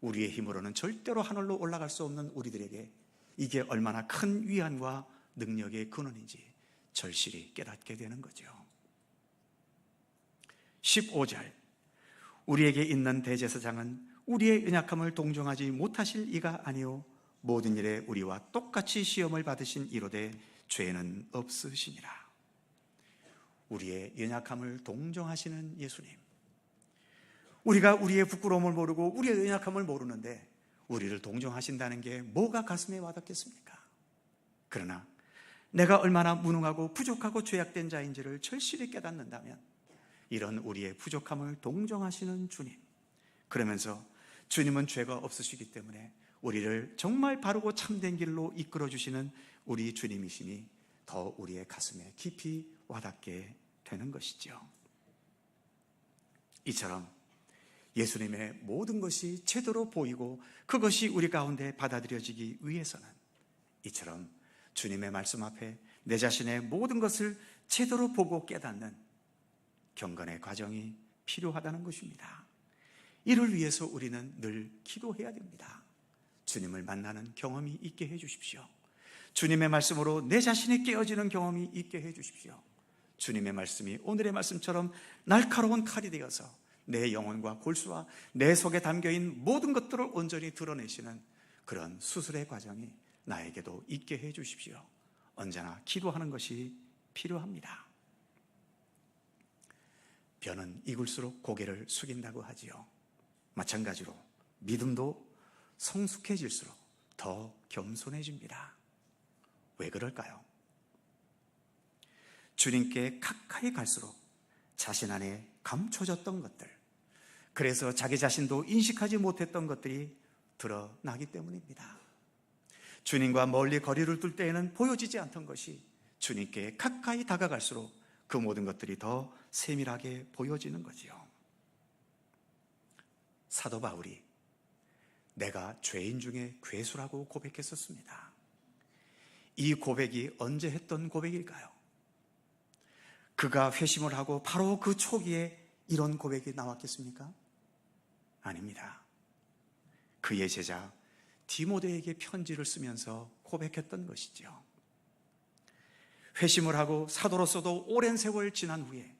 우리의 힘으로는 절대로 하늘로 올라갈 수 없는 우리들에게 이게 얼마나 큰 위안과 능력의 근원인지 절실히 깨닫게 되는 거죠. 15절, 우리에게 있는 대제사장은 우리의 연약함을 동정하지 못하실 이가 아니요 모든 일에 우리와 똑같이 시험을 받으신 이로되 죄는 없으시니라. 우리의 연약함을 동정하시는 예수님, 우리가 우리의 부끄러움을 모르고 우리의 연약함을 모르는데 우리를 동정하신다는 게 뭐가 가슴에 와닿겠습니까? 그러나 내가 얼마나 무능하고 부족하고 죄악된 자인지를 절실히 깨닫는다면 이런 우리의 부족함을 동정하시는 주님, 그러면서 주님은 죄가 없으시기 때문에 우리를 정말 바르고 참된 길로 이끌어주시는 우리 주님이심이 더 우리의 가슴에 깊이 와닿게 되는 것이죠. 이처럼 예수님의 모든 것이 제대로 보이고 그것이 우리 가운데 받아들여지기 위해서는 이처럼 주님의 말씀 앞에 내 자신의 모든 것을 제대로 보고 깨닫는 경건의 과정이 필요하다는 것입니다. 이를 위해서 우리는 늘 기도해야 됩니다. 주님을 만나는 경험이 있게 해 주십시오. 주님의 말씀으로 내 자신이 깨어지는 경험이 있게 해 주십시오. 주님의 말씀이 오늘의 말씀처럼 날카로운 칼이 되어서 내 영혼과 골수와 내 속에 담겨있는 모든 것들을 온전히 드러내시는 그런 수술의 과정이 나에게도 있게 해 주십시오. 언제나 기도하는 것이 필요합니다. 벼는 익을수록 고개를 숙인다고 하지요. 마찬가지로 믿음도 성숙해질수록 더 겸손해집니다. 왜 그럴까요? 주님께 가까이 갈수록 자신 안에 감춰졌던 것들, 그래서 자기 자신도 인식하지 못했던 것들이 드러나기 때문입니다. 주님과 멀리 거리를 둘 때에는 보여지지 않던 것이 주님께 가까이 다가갈수록 그 모든 것들이 더 세밀하게 보여지는 거지요. 사도 바울이 내가 죄인 중에 괴수라고 고백했었습니다. 이 고백이 언제 했던 고백일까요? 그가 회심을 하고 바로 그 초기에 이런 고백이 나왔겠습니까? 아닙니다. 그의 제자 디모데에게 편지를 쓰면서 고백했던 것이죠. 회심을 하고 사도로서도 오랜 세월 지난 후에,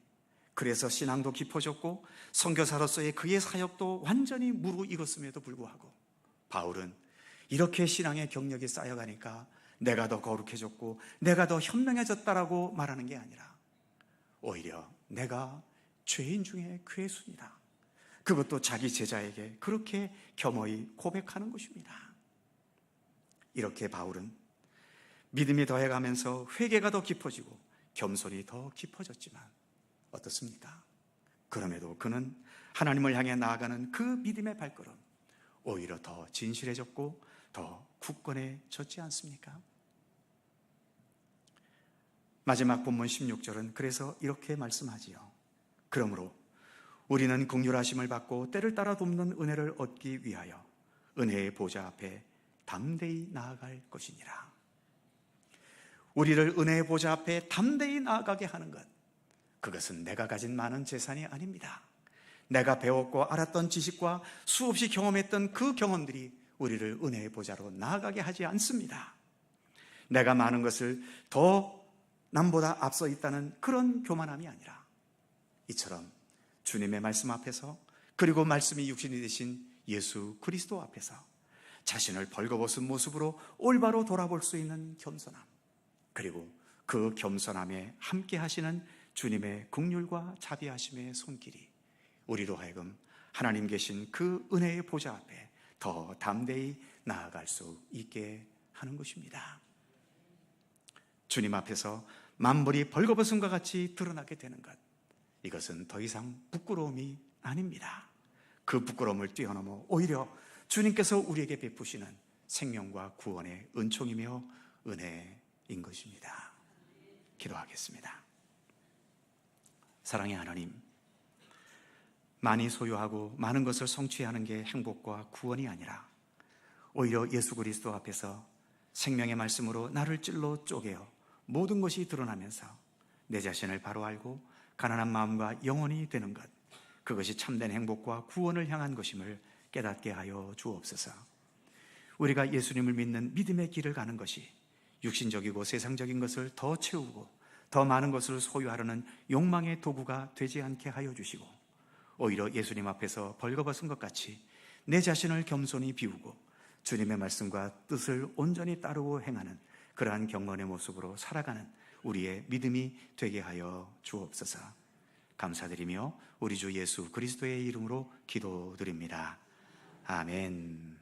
그래서 신앙도 깊어졌고 선교사로서의 그의 사역도 완전히 무르익었음에도 불구하고 바울은 이렇게 신앙의 경력이 쌓여가니까 내가 더 거룩해졌고 내가 더 현명해졌다라고 말하는 게 아니라 오히려 내가 죄인 중에 괴수입니다. 그것도 자기 제자에게 그렇게 겸허히 고백하는 것입니다. 이렇게 바울은 믿음이 더해가면서 회개가 더 깊어지고 겸손이 더 깊어졌지만 어떻습니까? 그럼에도 그는 하나님을 향해 나아가는 그 믿음의 발걸음 오히려 더 진실해졌고 더 굳건해졌지 않습니까? 마지막 본문 16절은 그래서 이렇게 말씀하지요. 그러므로 우리는 긍휼하심을 받고 때를 따라 돕는 은혜를 얻기 위하여 은혜의 보좌 앞에 담대히 나아갈 것이니라. 우리를 은혜의 보좌 앞에 담대히 나아가게 하는 것, 그것은 내가 가진 많은 재산이 아닙니다. 내가 배웠고 알았던 지식과 수없이 경험했던 그 경험들이 우리를 은혜의 보좌로 나아가게 하지 않습니다. 내가 많은 것을 더 남보다 앞서 있다는 그런 교만함이 아니라 이처럼 주님의 말씀 앞에서, 그리고 말씀이 육신이 되신 예수 그리스도 앞에서 자신을 벌거벗은 모습으로 올바로 돌아볼 수 있는 겸손함, 그리고 그 겸손함에 함께 하시는 주님의 긍휼과 자비하심의 손길이 우리로 하여금 하나님 계신 그 은혜의 보좌 앞에 더 담대히 나아갈 수 있게 하는 것입니다. 주님 앞에서 만물이 벌거벗음과 같이 드러나게 되는 것, 이것은 더 이상 부끄러움이 아닙니다. 그 부끄러움을 뛰어넘어 오히려 주님께서 우리에게 베푸시는 생명과 구원의 은총이며 은혜인 것입니다. 기도하겠습니다. 사랑의 하나님, 많이 소유하고 많은 것을 성취하는 게 행복과 구원이 아니라 오히려 예수 그리스도 앞에서 생명의 말씀으로 나를 찔러 쪼개어 모든 것이 드러나면서 내 자신을 바로 알고 가난한 마음과 영혼이 되는 것, 그것이 참된 행복과 구원을 향한 것임을 깨닫게 하여 주옵소서. 우리가 예수님을 믿는 믿음의 길을 가는 것이 육신적이고 세상적인 것을 더 채우고 더 많은 것을 소유하려는 욕망의 도구가 되지 않게 하여 주시고, 오히려 예수님 앞에서 벌거벗은 것 같이 내 자신을 겸손히 비우고 주님의 말씀과 뜻을 온전히 따르고 행하는 그러한 경건의 모습으로 살아가는 우리의 믿음이 되게 하여 주옵소서. 감사드리며 우리 주 예수 그리스도의 이름으로 기도드립니다. 아멘.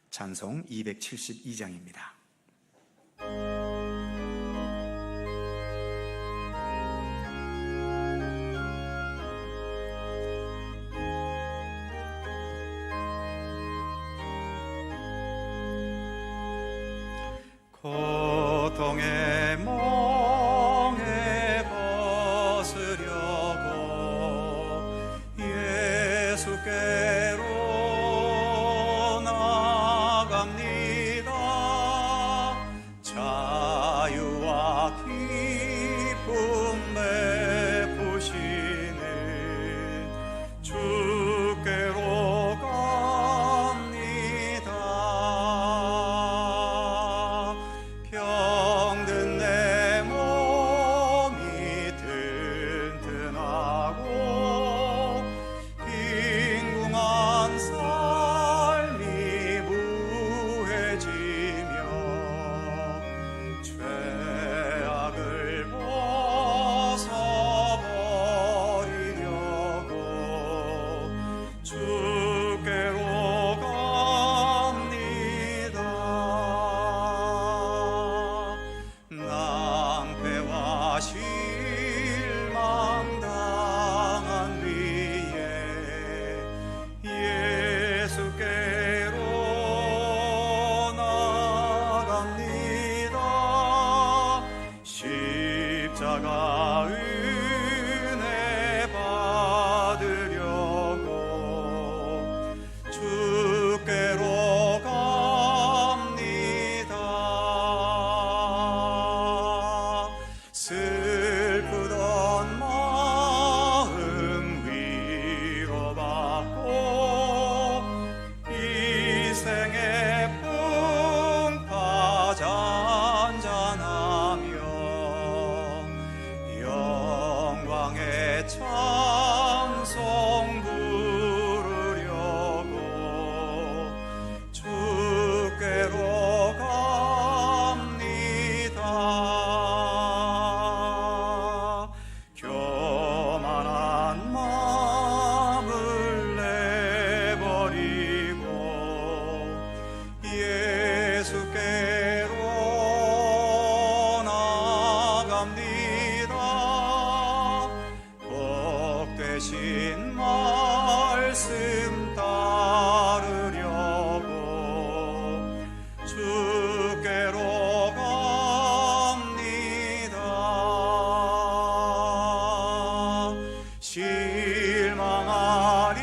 찬송 272장입니다. 고통의 멍에 벗으려고 예수께로 나갑니다. 자유와 기쁨 베푸시는 주께로 갑니다. 병든 내 몸이 튼튼하고 빈궁한 삶이 무해지며 죄악을 벗어버리려고 주께로 갑니다. 낭패와 실망 당한 뒤에 예수께로 나갑니다. 십자가 은혜 받으려고 주께로 갑니다. 슬프던 마음 위로받고 이생의 풍파 잔잔하며 영광의 찬송 부르려고 주께로 갑니다. 교만한 마음을 내버리고 예수께로 나갑니다. 복되신 말씀 따르려고 주께로 갑니다. 실망하니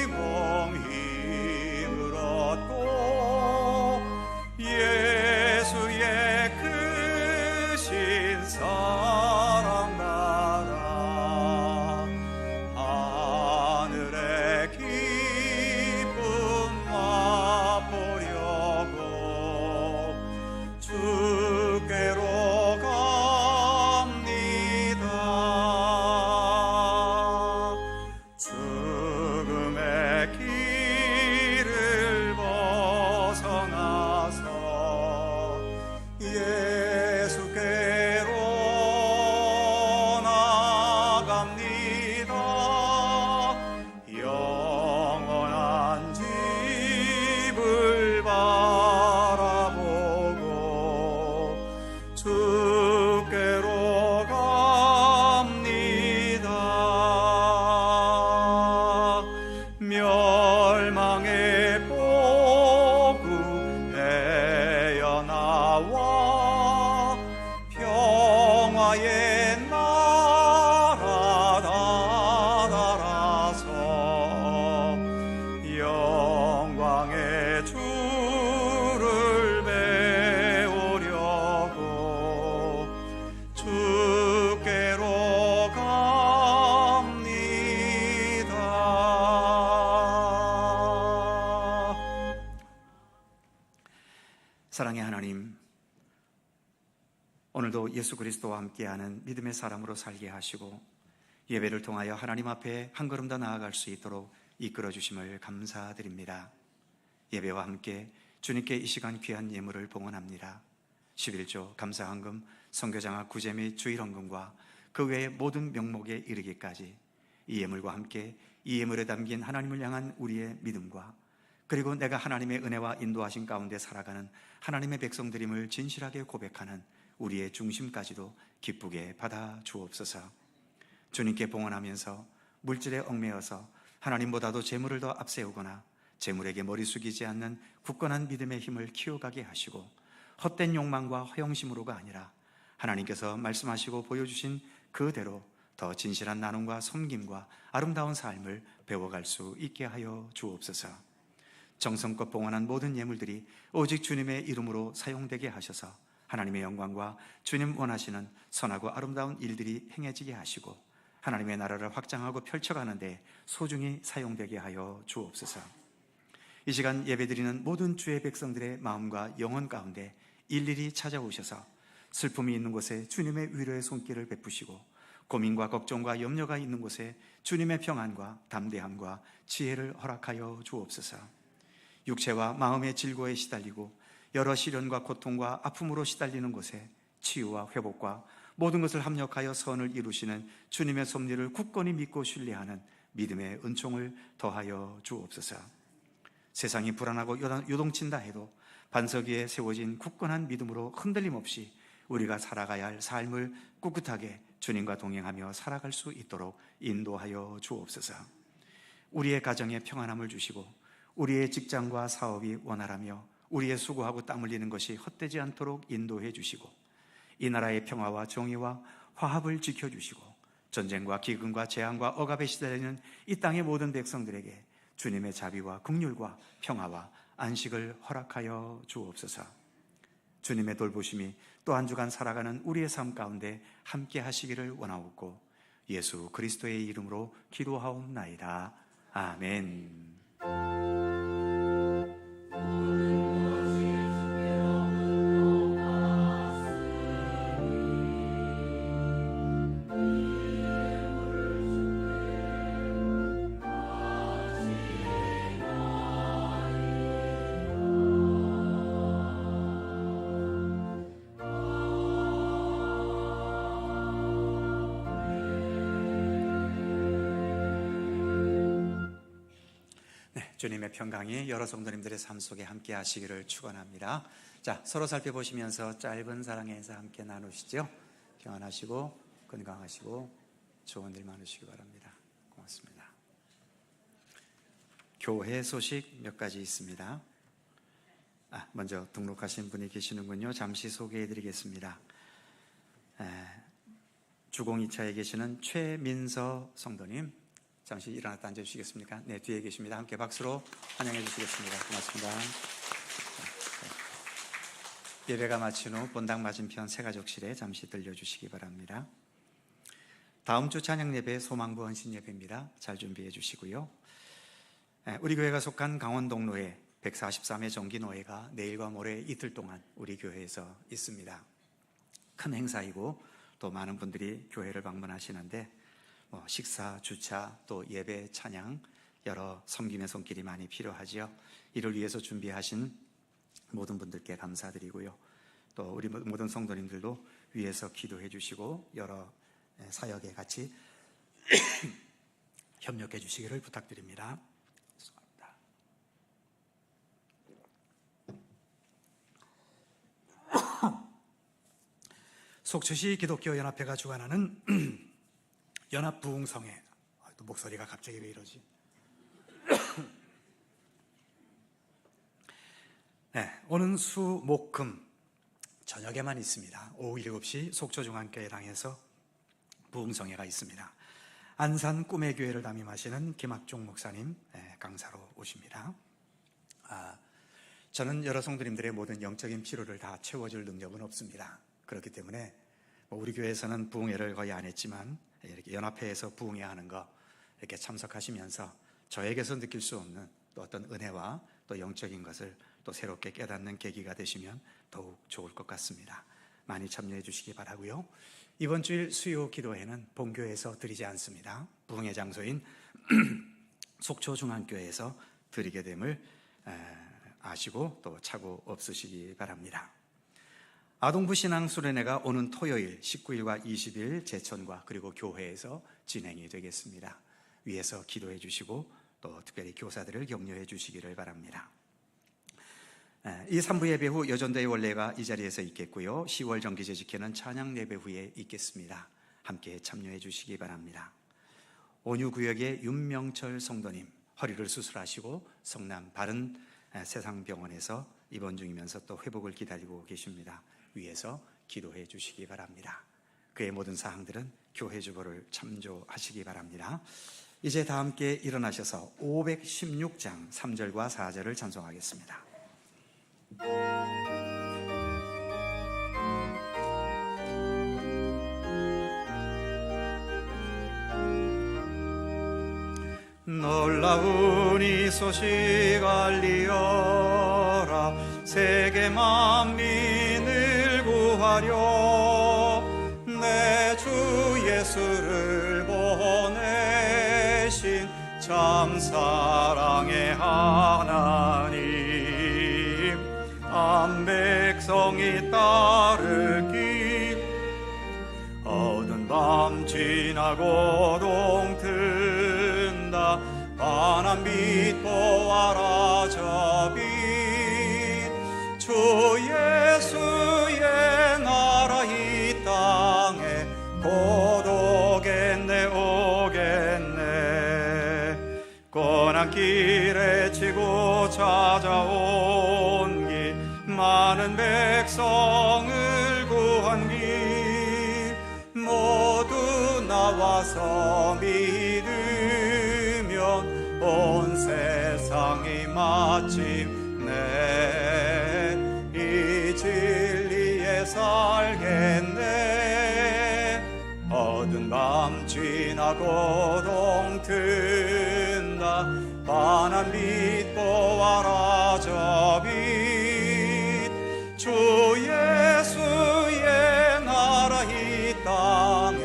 몸 힘을 얻고 예수의 크신 사랑 나라 하늘의 길 사랑의 하나님, 오늘도 예수 그리스도와 함께하는 믿음의 사람으로 살게 하시고 예배를 통하여 하나님 앞에 한 걸음 더 나아갈 수 있도록 이끌어 주심을 감사드립니다. 예배와 함께 주님께 이 시간 귀한 예물을 봉헌합니다. 11조 감사헌금, 선교장학 구제 및 주일헌금과 그 외의 모든 명목에 이르기까지 이 예물과 함께 이 예물에 담긴 하나님을 향한 우리의 믿음과 그리고 내가 하나님의 은혜와 인도하신 가운데 살아가는 하나님의 백성들임을 진실하게 고백하는 우리의 중심까지도 기쁘게 받아 주옵소서. 주님께 봉헌하면서 물질에 얽매여서 하나님보다도 재물을 더 앞세우거나 재물에게 머리 숙이지 않는 굳건한 믿음의 힘을 키워가게 하시고 헛된 욕망과 허영심으로가 아니라 하나님께서 말씀하시고 보여주신 그대로 더 진실한 나눔과 섬김과 아름다운 삶을 배워갈 수 있게 하여 주옵소서. 정성껏 봉헌한 모든 예물들이 오직 주님의 이름으로 사용되게 하셔서 하나님의 영광과 주님 원하시는 선하고 아름다운 일들이 행해지게 하시고 하나님의 나라를 확장하고 펼쳐가는 데 소중히 사용되게 하여 주옵소서. 이 시간 예배드리는 모든 주의 백성들의 마음과 영혼 가운데 일일이 찾아오셔서 슬픔이 있는 곳에 주님의 위로의 손길을 베푸시고 고민과 걱정과 염려가 있는 곳에 주님의 평안과 담대함과 지혜를 허락하여 주옵소서. 육체와 마음의 질고에 시달리고 여러 시련과 고통과 아픔으로 시달리는 곳에 치유와 회복과 모든 것을 합력하여 선을 이루시는 주님의 섭리를 굳건히 믿고 신뢰하는 믿음의 은총을 더하여 주옵소서. 세상이 불안하고 요동친다 해도 반석 위에 세워진 굳건한 믿음으로 흔들림 없이 우리가 살아가야 할 삶을 꿋꿋하게 주님과 동행하며 살아갈 수 있도록 인도하여 주옵소서. 우리의 가정에 평안함을 주시고 우리의 직장과 사업이 원활하며 우리의 수고하고 땀 흘리는 것이 헛되지 않도록 인도해 주시고 이 나라의 평화와 정의와 화합을 지켜주시고 전쟁과 기근과 재앙과 억압에 시달리는 이 땅의 모든 백성들에게 주님의 자비와 긍휼과 평화와 안식을 허락하여 주옵소서. 주님의 돌보심이 또 한 주간 살아가는 우리의 삶 가운데 함께 하시기를 원하옵고 예수 그리스도의 이름으로 기도하옵나이다. 아멘. 주님의 평강이 여러 성도님들의 삶 속에 함께 하시기를 축원합니다. 자, 서로 살펴보시면서 짧은 사랑의 인사 함께 나누시죠. 평안하시고 건강하시고 좋은 일 많으시기 바랍니다. 고맙습니다. 교회 소식 몇 가지 있습니다. 먼저 등록하신 분이 계시는군요. 잠시 소개해드리겠습니다. 주공이차에 계시는 최민서 성도님, 잠시 일어났다 앉아주시겠습니까? 네, 뒤에 계십니다. 함께 박수로 환영해 주시겠습니다. 고맙습니다. 예배가 마친 후 본당 맞은편 새가족실에 잠시 들려주시기 바랍니다. 다음 주 찬양 예배 소망부 헌신 예배입니다. 잘 준비해 주시고요. 우리 교회가 속한 강원동로에 143회 정기노회가 내일과 모레 이틀 동안 우리 교회에서 있습니다. 큰 행사이고 또 많은 분들이 교회를 방문하시는데 식사, 주차, 또 예배, 찬양, 여러 섬김의 손길이 많이 필요하지요. 이를 위해서 준비하신 모든 분들께 감사드리고요. 또 우리 모든 성도님들도 위해서 기도해 주시고 여러 사역에 같이 협력해 주시기를 부탁드립니다. 속초시 기독교연합회가 주관하는 연합부흥성회, 또 목소리가 갑자기 왜 이러지? 네, 오는 수, 목, 금 저녁에만 있습니다. 오후 7시 속초중앙교회당에서 부흥성회가 있습니다. 안산 꿈의 교회를 담임하시는 김학종 목사님 강사로 오십니다. 저는 여러 성도님들의 모든 영적인 필요를 다 채워줄 능력은 없습니다. 그렇기 때문에 우리 교회에서는 부흥회를 거의 안 했지만 이렇게 연합회에서 부흥회 하는 거 이렇게 참석하시면서 저에게서 느낄 수 없는 또 어떤 은혜와 또 영적인 것을 또 또 새롭게 깨닫는 계기가 되시면 더욱 좋을 것 같습니다. 많이 참여해 주시기 바라고요. 이번 주일 수요 기도회는 본교회에서 드리지 않습니다. 부흥의 장소인 속초중앙교회에서 드리게 됨을 아시고 또 착오 없으시기 바랍니다. 아동부 신앙 수련회가 오는 토요일 19일과 20일 제천과 그리고 교회에서 진행이 되겠습니다. 위에서 기도해 주시고 또 특별히 교사들을 격려해 주시기를 바랍니다. 이 3부 예배 후 여전도의 원례가 이 자리에서 있겠고요. 10월 정기제직회는 찬양 예배 후에 있겠습니다. 함께 참여해 주시기 바랍니다. 온유구역의 윤명철 성도님 허리를 수술하시고 성남 바른 세상병원에서 입원 중이면서 또 회복을 기다리고 계십니다. 위에서 기도해 주시기 바랍니다. 그의 모든 사항들은 교회 주보를 참조하시기 바랍니다. 이제 다 함께 일어나셔서 516장 3절과 4절을 찬송하겠습니다. 놀라운 이 소식 알리어라 세계 만민을 구하려 내 주 예수를 보내신 참 사랑의 하나님 한 백성이 따르기 어두운 밤 지나고 동튼다 환한 빛 보아라 저 빛 주 예수의 나라 이 땅에 곧 오겠네 오겠네 고난길에 치고 찾아온 길 많은 백성을 구한 길 모두 나와서 믿으면 온 세상이 마침내 이 진리에 살겠네 어두운 밤 지나고 동튼다 환한 빛 보아라 저 빛 주 예수의 나라 이 땅에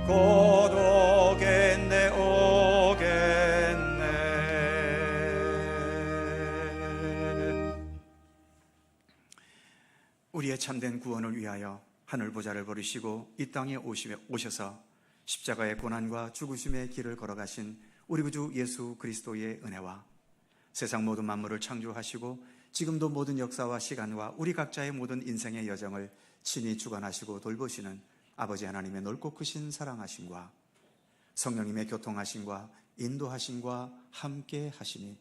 곧 오겠네 오겠네. 우리의 참된 구원을 위하여 하늘 보좌를 버리시고 이 땅에 오셔서 십자가의 고난과 죽으심의 길을 걸어가신 우리 구주 예수 그리스도의 은혜와 세상 모든 만물을 창조하시고 지금도 모든 역사와 시간과 우리 각자의 모든 인생의 여정을 친히 주관하시고 돌보시는 아버지 하나님의 넓고 크신 사랑하심과 성령님의 교통하심과 인도하심과 함께 하시니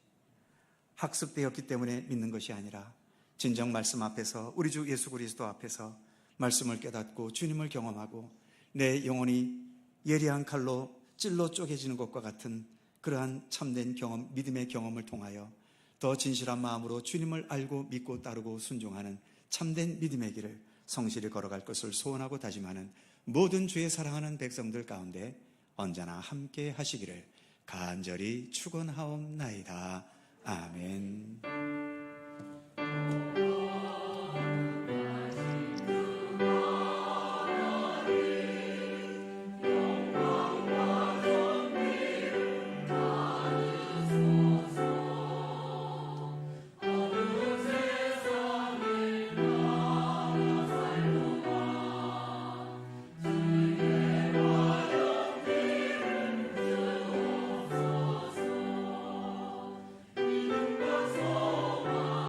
학습되었기 때문에 믿는 것이 아니라 진정 말씀 앞에서 우리 주 예수 그리스도 앞에서 말씀을 깨닫고 주님을 경험하고 내 영혼이 예리한 칼로 찔러 쪼개지는 것과 같은 그러한 참된 경험, 믿음의 경험을 통하여 더 진실한 마음으로 주님을 알고 믿고 따르고 순종하는 참된 믿음의 길을 성실히 걸어갈 것을 소원하고 다짐하는 모든 주의 사랑하는 백성들 가운데 언제나 함께 하시기를 간절히 축원하옵나이다. 아멘.